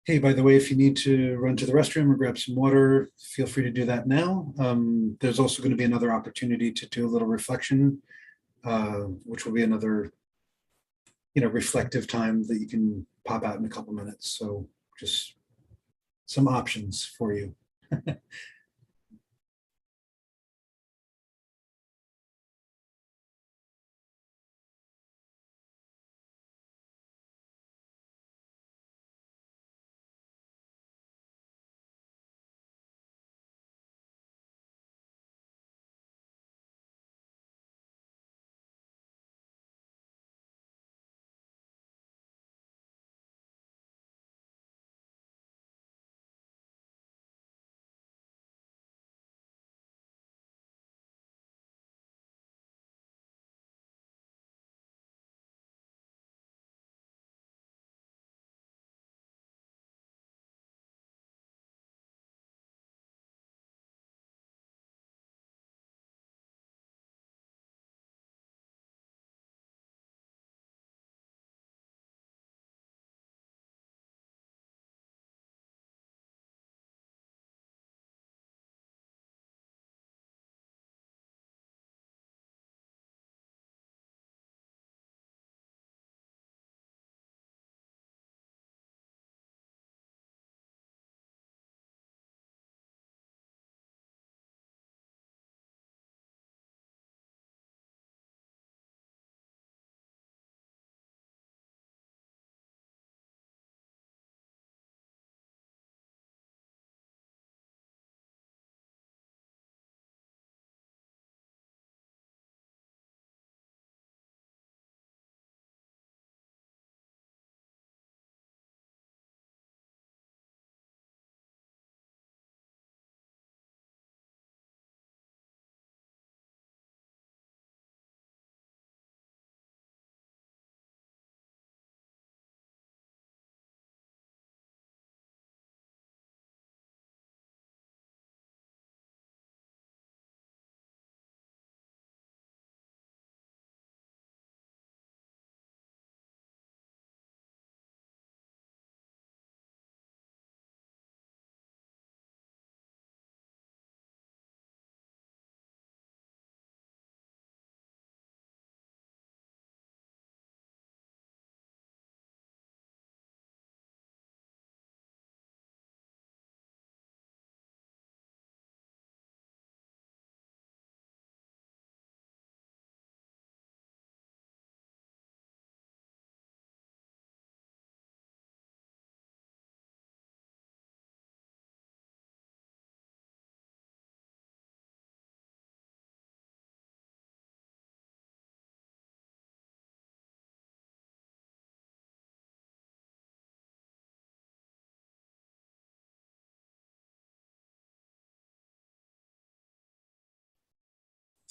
Hey, by the way, if you need to run to the restroom or grab some water, feel free to do that now. There's also going to be another opportunity to do a little reflection, which will be another, reflective time that you can pop out in a couple minutes. So just some options for you.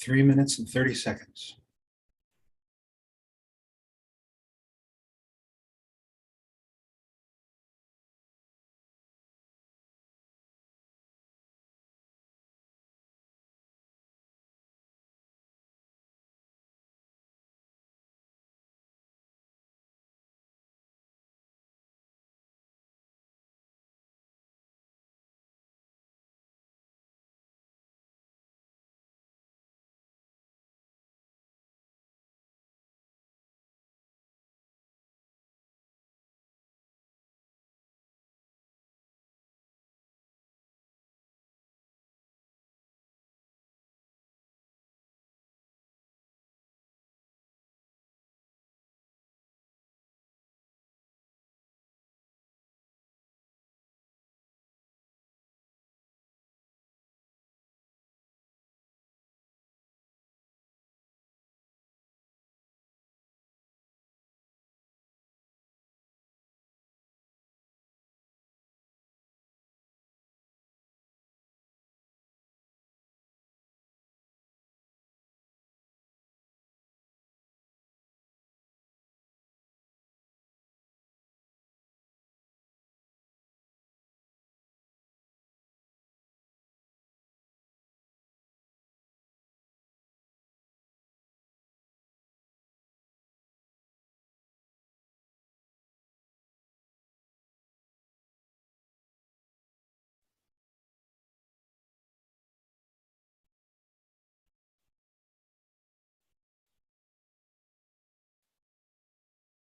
3 minutes and 30 seconds.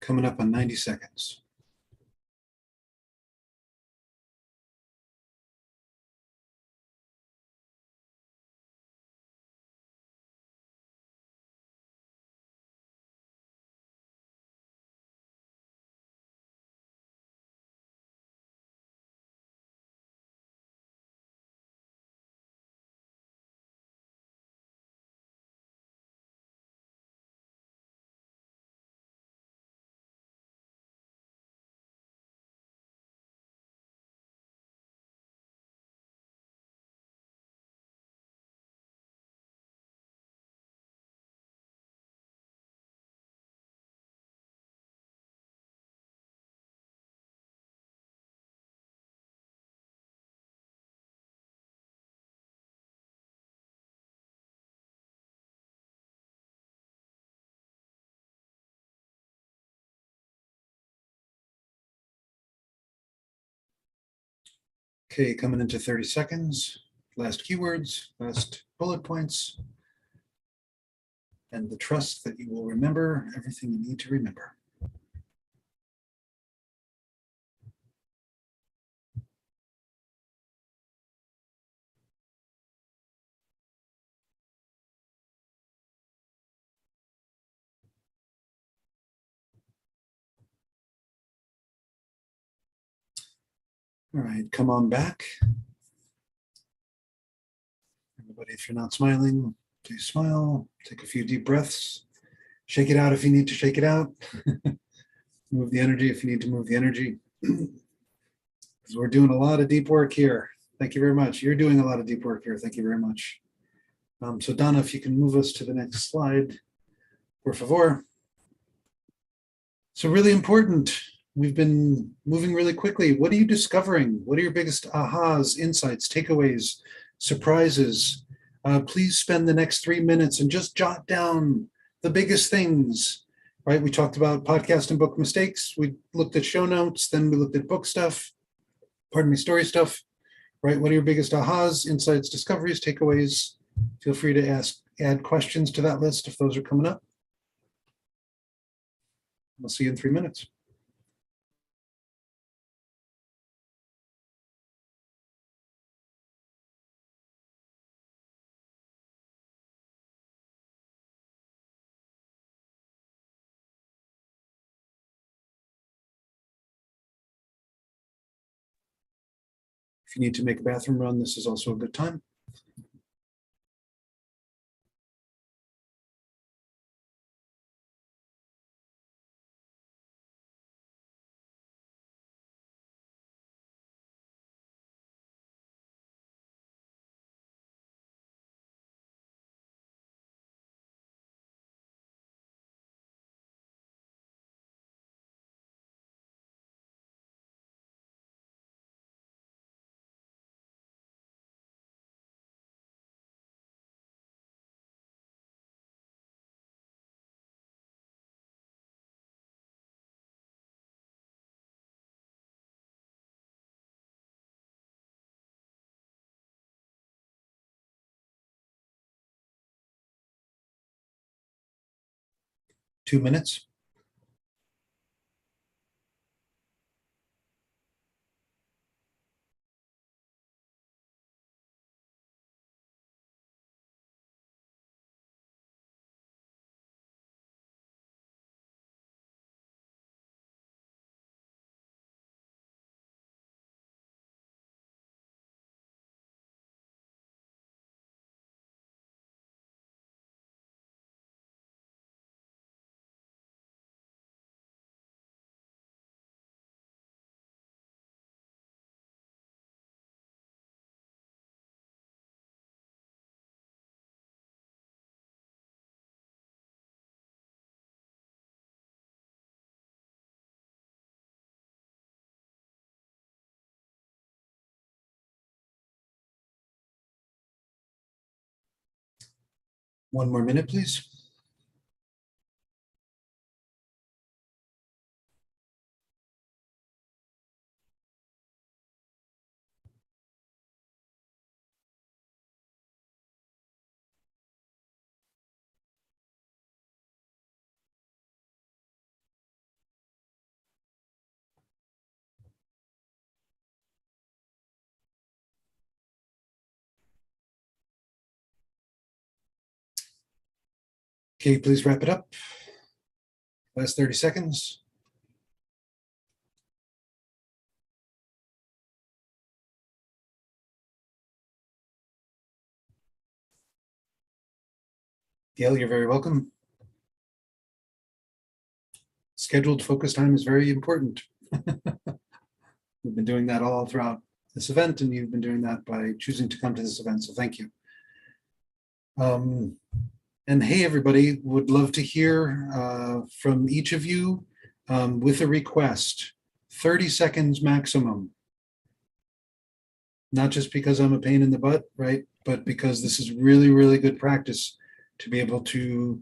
Coming up on 90 seconds. Okay, coming into 30 seconds. Last keywords, last bullet points, and the trust that you will remember everything you need to remember. All right, come on back. Everybody, if you're not smiling, please smile. Take a few deep breaths. Shake it out if you need to shake it out. Move the energy if you need to move the energy. Because we're doing a lot of deep work here. Thank you very much. You're doing a lot of deep work here. Thank you very much. So Donna, if you can move us to the next slide, por favor. So really important. We've been moving really quickly. What are you discovering? What are your biggest ahas, insights, takeaways, surprises? Please spend the next 3 minutes and just jot down the biggest things, right? We talked about podcast and book mistakes. We looked at show notes, then we looked at book stuff, story stuff, right? What are your biggest ahas, insights, discoveries, takeaways? Feel free to add questions to that list if those are coming up. We'll see you in 3 minutes. If you need to make a bathroom run, this is also a good time. 2 minutes. One more minute, please. Okay, please wrap it up. Last 30 seconds. Gail, you're very welcome. Scheduled focus time is very important. We've been doing that all throughout this event, and you've been doing that by choosing to come to this event, so thank you. And hey, everybody, would love to hear from each of you with a request, 30 seconds maximum. Not just because I'm a pain in the butt, right? But because this is really, really good practice to be able to,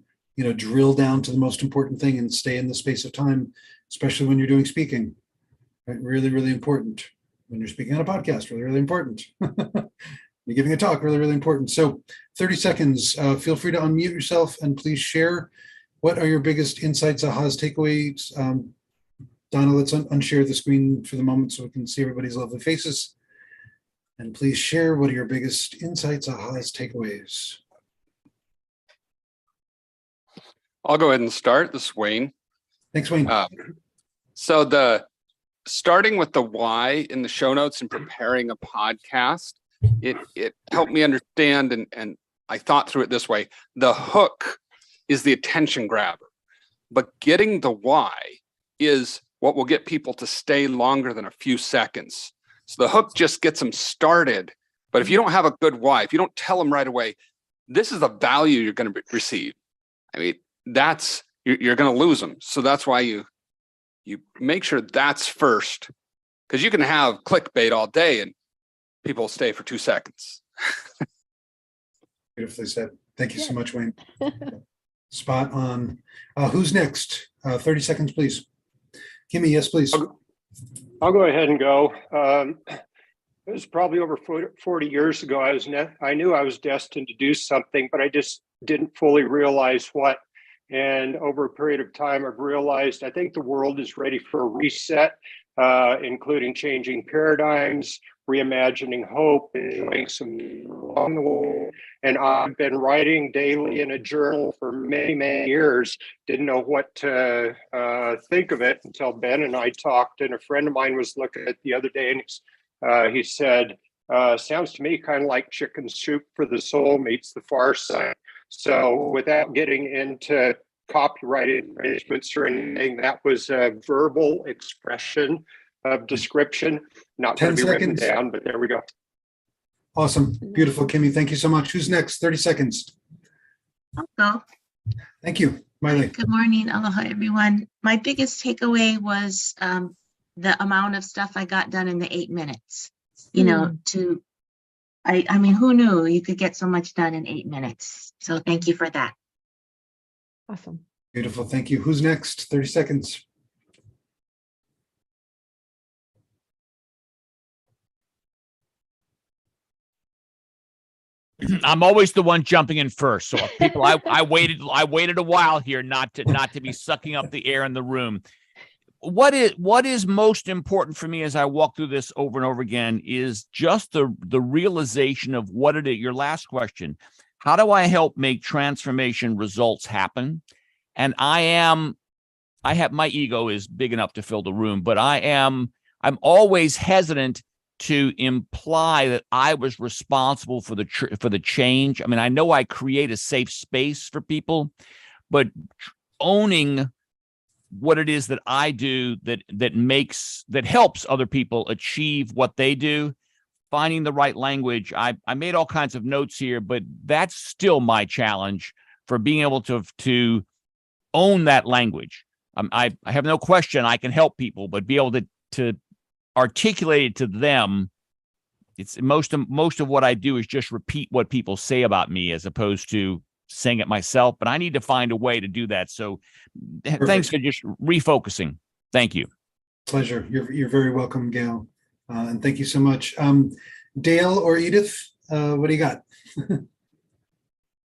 drill down to the most important thing and stay in the space of time, especially when you're doing speaking. Right? Really, really important. When you're speaking on a podcast, really, really important. You're giving a talk, really, really important. So 30 seconds, feel free to unmute yourself and please share. What are your biggest insights, ahas, takeaways? Donna, let's unshare the screen for the moment so we can see everybody's lovely faces. And please share what are your biggest insights, ahas, takeaways. I'll go ahead and start. This is Wayne. Thanks, Wayne. So starting with the why in the show notes and preparing a podcast, it helped me understand, and I thought through it this way. The hook is the attention grabber, but getting the why is what will get people to stay longer than a few seconds. So the hook just gets them started. But if you don't have a good why, if you don't tell them right away, this is the value you're going to receive. I mean, you're going to lose them. So that's why you make sure that's first, because you can have clickbait all day and people will stay for 2 seconds. Beautifully said. Thank you so much, Wayne. Spot on. Who's next? 30 seconds, please. Kimmy, yes, please. I'll go ahead and go. It was probably over 40 years ago. I knew I was destined to do something, but I just didn't fully realize what. And over a period of time, I've realized I think the world is ready for a reset, including changing paradigms, reimagining hope, and doing some along the way. And I've been writing daily in a journal for many, many years. Didn't know what to think of it until Ben and I talked. And a friend of mine was looking at it the other day, and he said, sounds to me kind of like Chicken Soup for the Soul meets The Far Side. So without getting into copyrighted arrangements or anything, that was a verbal expression of description, not going to be written down, but there we go. Awesome. Beautiful, Kimmy. Thank you so much. Who's next? 30 seconds. I'll go. Thank you. Miley. Good morning. Aloha, everyone. My biggest takeaway was the amount of stuff I got done in the 8 minutes. I mean, who knew you could get so much done in 8 minutes? So thank you for that. Awesome. Beautiful. Thank you. Who's next? 30 seconds. I'm always the one jumping in first. So people, I waited a while here not to be sucking up the air in the room. What is most important for me as I walk through this over and over again is just the realization of what it is. Your last question, how do I help make transformation results happen? And I have, my ego is big enough to fill the room, but I'm always hesitant to imply that I was responsible for the change. I mean, I know I create a safe space for people, but owning what it is that I do that helps other people achieve what they do, finding the right language. I made all kinds of notes here, but that's still my challenge for being able to own that language. I have no question I can help people, but be able to articulate it to them. It's most of what I do is just repeat what people say about me as opposed to saying it myself, but I need to find a way to do that. So thanks for just refocusing. Thank you. Pleasure. You're very welcome, Gail. And thank you so much. Dale or Edith, what do you got?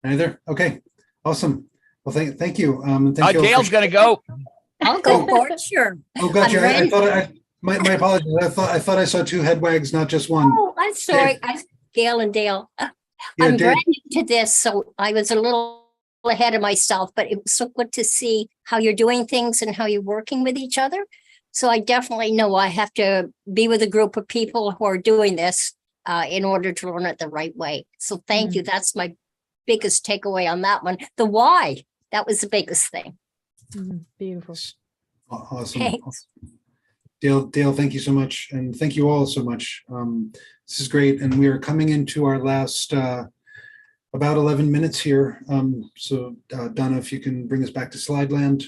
Neither? Okay, awesome. Well, thank you. Thank you Dale's going to go. I'll go for it, sure. Oh, gotcha. I thought my apologies. I thought I saw two head wags, not just one. Oh, I'm sorry. Gail and Dale. I'm brand new to this, so I was a little ahead of myself, but it was so good to see how you're doing things and how you're working with each other. So I definitely know I have to be with a group of people who are doing this in order to learn it the right way. So thank you. That's my biggest takeaway on that one. The why, that was the biggest thing. Beautiful. Awesome. Thanks. Dale, thank you so much. And thank you all so much. This is great. And we are coming into our last about 11 minutes here. So Donna, if you can bring us back to slide land.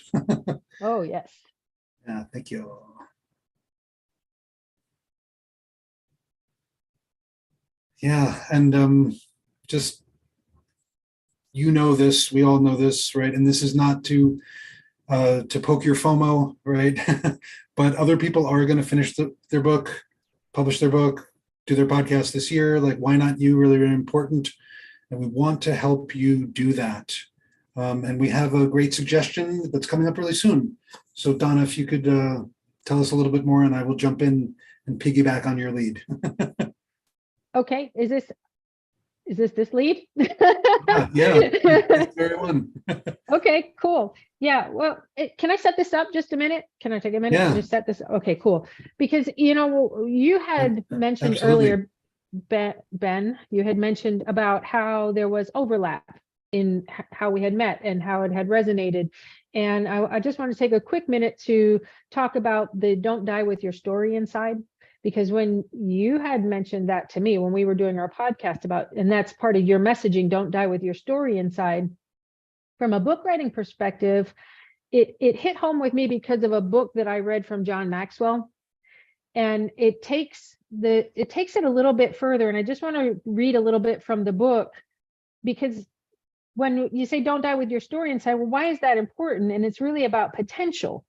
Oh, yes. Yeah, thank you. Yeah, and just, you know this, we all know this, right? And this is not to poke your FOMO, right? But other people are going to finish their book, publish their book, do their podcast this year. Like, why not you? Really, really important. And we want to help you do that. And we have a great suggestion that's coming up really soon. So Donna, if you could tell us a little bit more, and I will jump in and piggyback on your lead. Okay, is this lead? Yeah, that's very one. Okay, cool. Yeah, well, can I set this up just a minute? Can I take a minute to just set this? Okay, cool. Because, you had mentioned earlier, Ben, you had mentioned about how there was overlap in how we had met and how it had resonated. And I just want to take a quick minute to talk about the don't die with your story inside. Because when you had mentioned that to me, when we were doing our podcast about, and that's part of your messaging, don't die with your story inside. From a book writing perspective, it hit home with me because of a book that I read from John Maxwell. And it takes it a little bit further. And I just want to read a little bit from the book, because when you say don't die with your story inside, well, why is that important? And it's really about potential,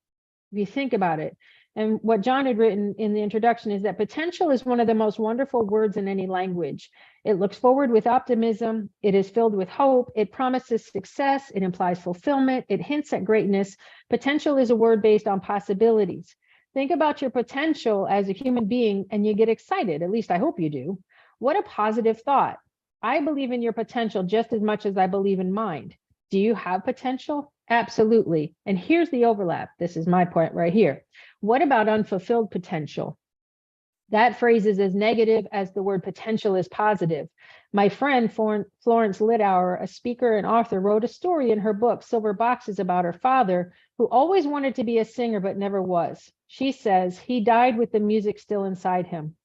if you think about it. And what John had written in the introduction is that potential is one of the most wonderful words in any language. It looks forward with optimism. It is filled with hope. It promises success. It implies fulfillment. It hints at greatness. Potential is a word based on possibilities. Think about your potential as a human being and you get excited. At least I hope you do. What a positive thought. I believe in your potential just as much as I believe in mine. Do you have potential? Absolutely. And here's the overlap. This is my point right here. What about unfulfilled potential? That phrase is as negative as the word potential is positive. My friend Florence Littauer, a speaker and author, wrote a story in her book, Silver Boxes, about her father, who always wanted to be a singer but never was. She says he died with the music still inside him.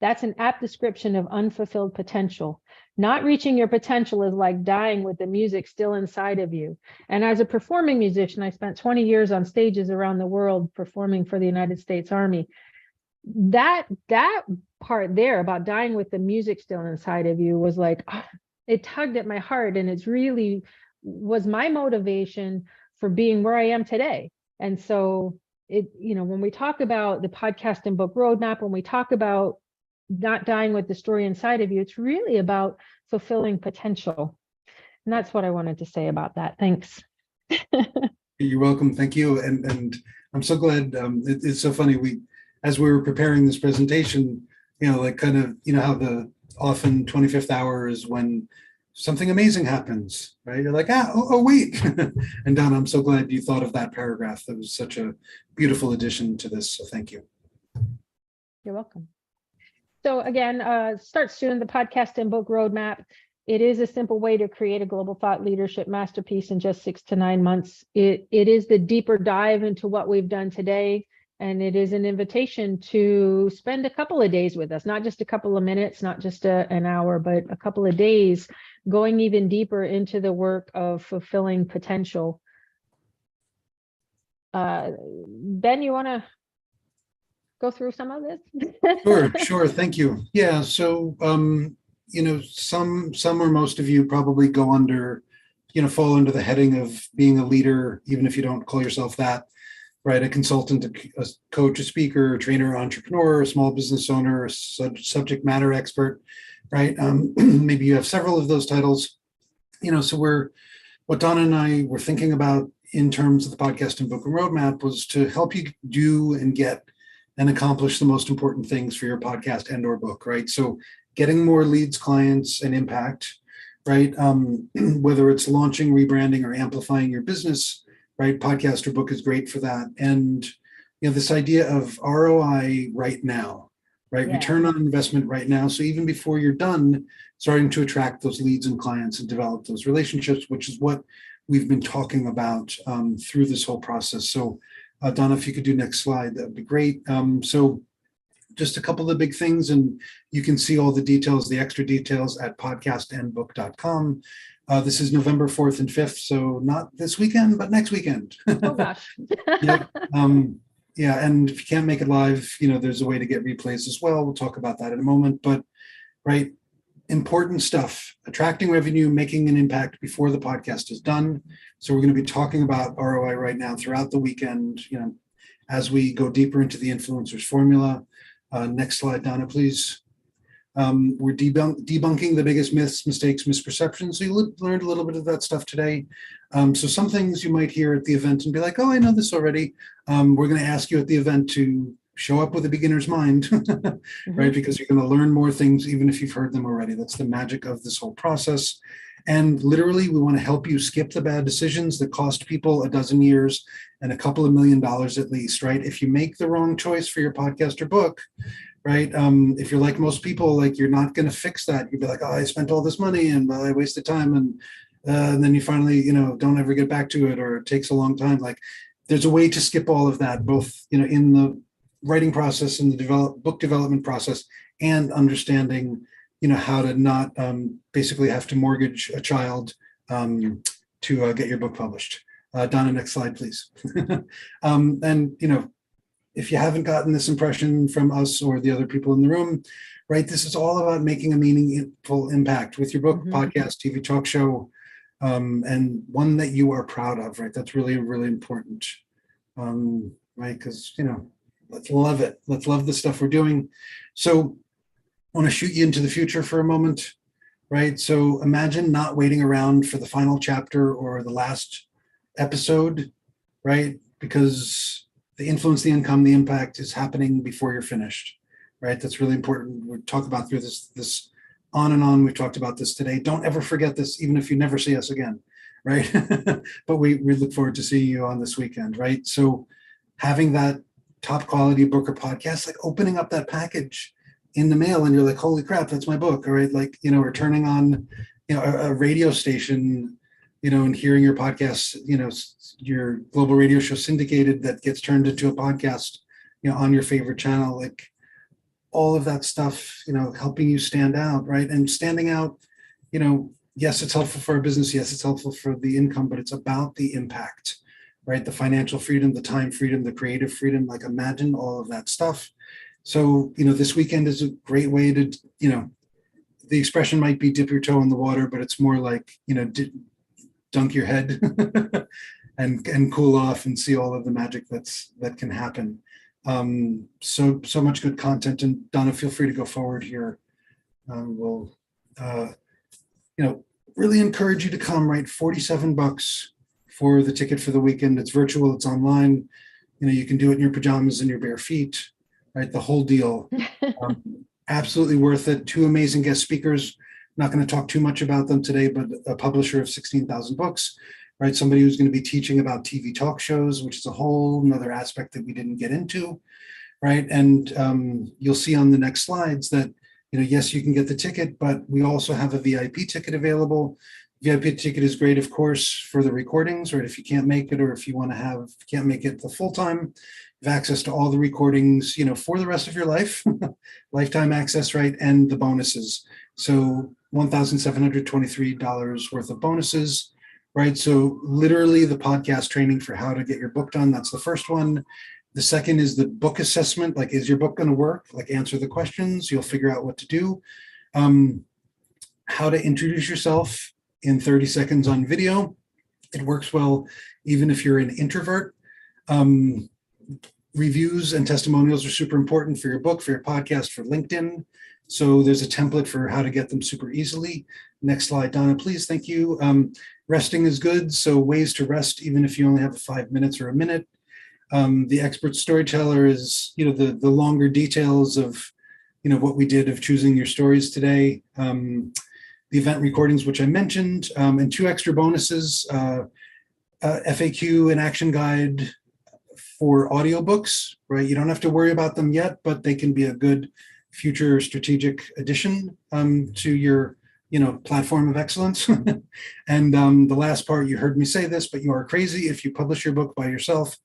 That's an apt description of unfulfilled potential. Not reaching your potential is like dying with the music still inside of you. And as a performing musician, I spent 20 years on stages around the world performing for the United States Army. That part there about dying with the music still inside of you was like, it tugged at my heart. And it's really was my motivation for being where I am today. And so when we talk about the podcast and book roadmap, when we talk about not dying with the story inside of you. It's really about fulfilling potential. And that's what I wanted to say about that. Thanks. You're welcome. Thank you. And I'm so glad. It's so funny. As we were preparing this presentation, like kind of, how the often 25th hour is when something amazing happens, right? You're like, wait. And Donna, I'm so glad you thought of that paragraph. That was such a beautiful addition to this. So thank you. You're welcome. So again, start soon, the podcast and book roadmap. It is a simple way to create a global thought leadership masterpiece in just 6 to 9 months. It is the deeper dive into what we've done today. And it is an invitation to spend a couple of days with us, not just a couple of minutes, not just an hour, but a couple of days going even deeper into the work of fulfilling potential. Ben, you want to go through some of this? Sure. Thank you. Yeah. So, some or most of you probably go under, fall under the heading of being a leader, even if you don't call yourself that. Right, a consultant, a coach, a speaker, a trainer, entrepreneur, a small business owner, a subject matter expert, right? Maybe you have several of those titles. So what Donna and I were thinking about in terms of the podcast and book and roadmap was to help you do and get and accomplish the most important things for your podcast and or book, right? So getting more leads, clients, and impact, right? Whether it's launching, rebranding, or amplifying your business, right? Podcast or book is great for that. And, this idea of ROI right now, right? Yeah. Return on investment right now. So even before you're done, starting to attract those leads and clients and develop those relationships, which is what we've been talking about through this whole process. So Donna, if you could do next slide, that would be great. So just a couple of big things, and you can see all the details, the extra details at podcastandbook.com. This is November 4th and 5th, so not this weekend, but next weekend. Oh gosh. Yep. Yeah, and if you can't make it live, there's a way to get replays as well. We'll talk about that in a moment, but right, important stuff, attracting revenue, making an impact before the podcast is done. So we're going to be talking about ROI right now throughout the weekend, as we go deeper into the influencers formula. Next slide, Donna, please. We're debunking the biggest myths, mistakes, misperceptions. So you learned a little bit of that stuff today. So some things you might hear at the event and be like, oh, I know this already. We're going to ask you at the event to show up with a beginner's mind, right? Because you're going to learn more things, even if you've heard them already. That's the magic of this whole process. And literally, we want to help you skip the bad decisions that cost people a dozen years and a couple of $1 million at least, right? If you make the wrong choice for your podcast or book, right? If you're like most people, like you're not going to fix that. You'd be like, oh, I spent all this money and I wasted time. And then you finally, don't ever get back to it, or it takes a long time. Like there's a way to skip all of that, both, in the writing process and the book development process, and understanding, how to not basically have to mortgage a child to get your book published. Donna, next slide, please. And, if you haven't gotten this impression from us or the other people in the room, right, this is all about making a meaningful impact with your book, podcast, TV talk show, and one that you are proud of, right? That's really, really important, right? Because, let's love it. Let's love the stuff we're doing. So I want to shoot you into the future for a moment, right? So imagine not waiting around for the final chapter or the last episode, right? Because the influence, the income, the impact is happening before you're finished, right? That's really important. We talk about through this on and on. We've talked about this today. Don't ever forget this, even if you never see us again, right? But we look forward to seeing you on this weekend, right? So having that top quality book or podcast, like opening up that package in the mail and you're like, holy crap, that's my book. All right. Like, or turning on, a radio station, and hearing your podcast, your global radio show syndicated that gets turned into a podcast, on your favorite channel, like all of that stuff, helping you stand out, right? And standing out, yes, it's helpful for our business. Yes, it's helpful for the income, but it's about the impact, right? The financial freedom, the time freedom, the creative freedom, like imagine all of that stuff. So, this weekend is a great way to, the expression might be dip your toe in the water, but it's more like, dunk your head and cool off and see all of the magic that can happen. So much good content. And Donna, feel free to go forward here. We'll, really encourage you to come, right? $47 for the ticket for the weekend. It's virtual, it's online. You can do it in your pajamas and your bare feet, right? The whole deal. Absolutely worth it. Two amazing guest speakers. Not going to talk too much about them today, but a publisher of 16,000 books, right? Somebody who's going to be teaching about TV talk shows, which is a whole nother aspect that we didn't get into, right? And you'll see on the next slides that, yes, you can get the ticket, but we also have a VIP ticket available. VIP ticket is great, of course, for the recordings, right? If you can't make it, or if you can't make it the full time, you have access to all the recordings, for the rest of your life, lifetime access, right? And the bonuses. So $1,723 worth of bonuses, right? So literally the podcast training for how to get your book done. That's the first one. The second is the book assessment. Like, is your book going to work? Like, answer the questions. You'll figure out what to do. How to introduce yourself in 30 seconds on video. It works well even if you're an introvert. Reviews and testimonials are super important for your book, for your podcast, for LinkedIn. So there's a template for how to get them super easily. Next slide, Donna, please. Thank you. Resting is good. So ways to rest, even if you only have 5 minutes or a minute. The expert storyteller is, the longer details of, what we did of choosing your stories today. The event recordings, which I mentioned, and 2 extra bonuses, FAQ and action guide for audiobooks, right? You don't have to worry about them yet, but they can be a good future strategic addition to your, platform of excellence. And the last part, you heard me say this, but you are crazy if you publish your book by yourself,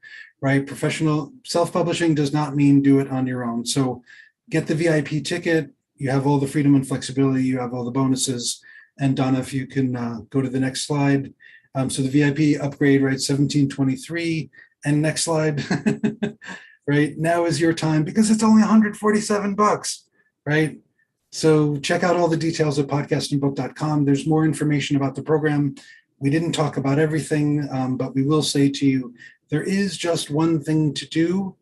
right? Professional self-publishing does not mean do it on your own. So get the VIP ticket. You have all the freedom and flexibility. You have all the bonuses. And Donna, if you can go to the next slide. So the VIP upgrade, right? 1723. And next slide. Right now is your time, because it's only $147, right? So check out all the details at podcastingbook.com. There's more information about the program. We didn't talk about everything, but we will say to you, there is just one thing to do,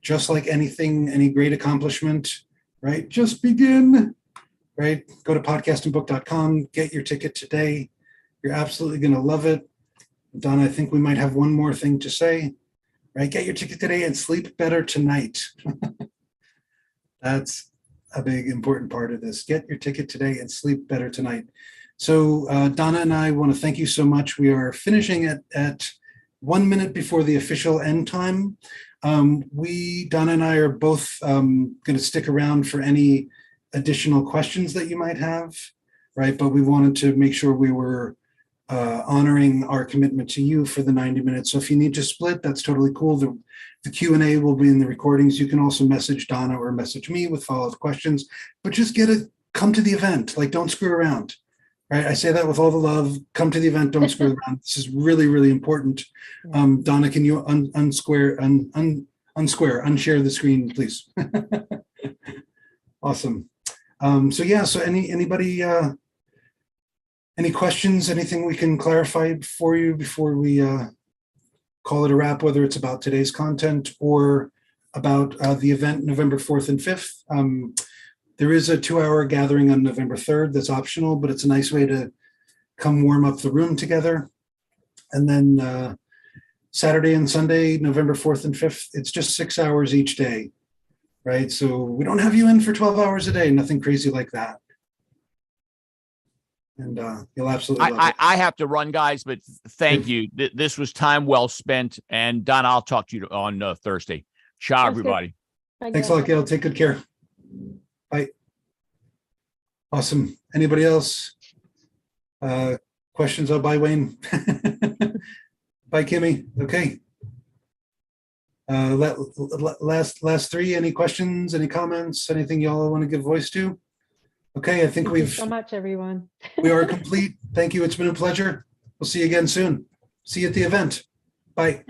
just like anything, any great accomplishment, right? Just begin, right? Go to podcastingbook.com, get your ticket today. You're absolutely going to love it. Donna, I think we might have one more thing to say, right? Get your ticket today and sleep better tonight. That's a big important part of this. Get your ticket today and sleep better tonight. So Donna and I want to thank you so much. We are finishing at 1 minute before the official end time. Donna and I are both going to stick around for any additional questions that you might have, right? But we wanted to make sure we were honoring our commitment to you for the 90 minutes. So if you need to split, that's totally cool. The Q&A will be in the recordings. You can also message Donna or message me with follow-up questions, but just come to the event. Like, don't screw around, right? I say that with all the love. Come to the event, don't screw around. This is really, really important. Donna, can you unshare the screen, please? Awesome. So anybody, any questions, anything we can clarify for you before we call it a wrap, whether it's about today's content or about the event November 4th and 5th? There is a 2-hour gathering on November 3rd that's optional, but it's a nice way to come warm up the room together. And then Saturday and Sunday, November 4th and 5th, it's just 6 hours each day, right? So we don't have you in for 12 hours a day, nothing crazy like that. And you'll absolutely love it. I have to run, guys, but thank you. This was time well spent. And Don, I'll talk to you on Thursday. Ciao, everybody. Thanks a lot, Gail. Take good care. Bye. Awesome. Anybody else? Questions? Oh, bye, Wayne. Bye, Kimmy. Okay. Last 3. Any questions? Any comments? Anything y'all want to give voice to? Okay, I think Thank you so much, everyone. We are complete. Thank you. It's been a pleasure. We'll see you again soon. See you at the event. Bye.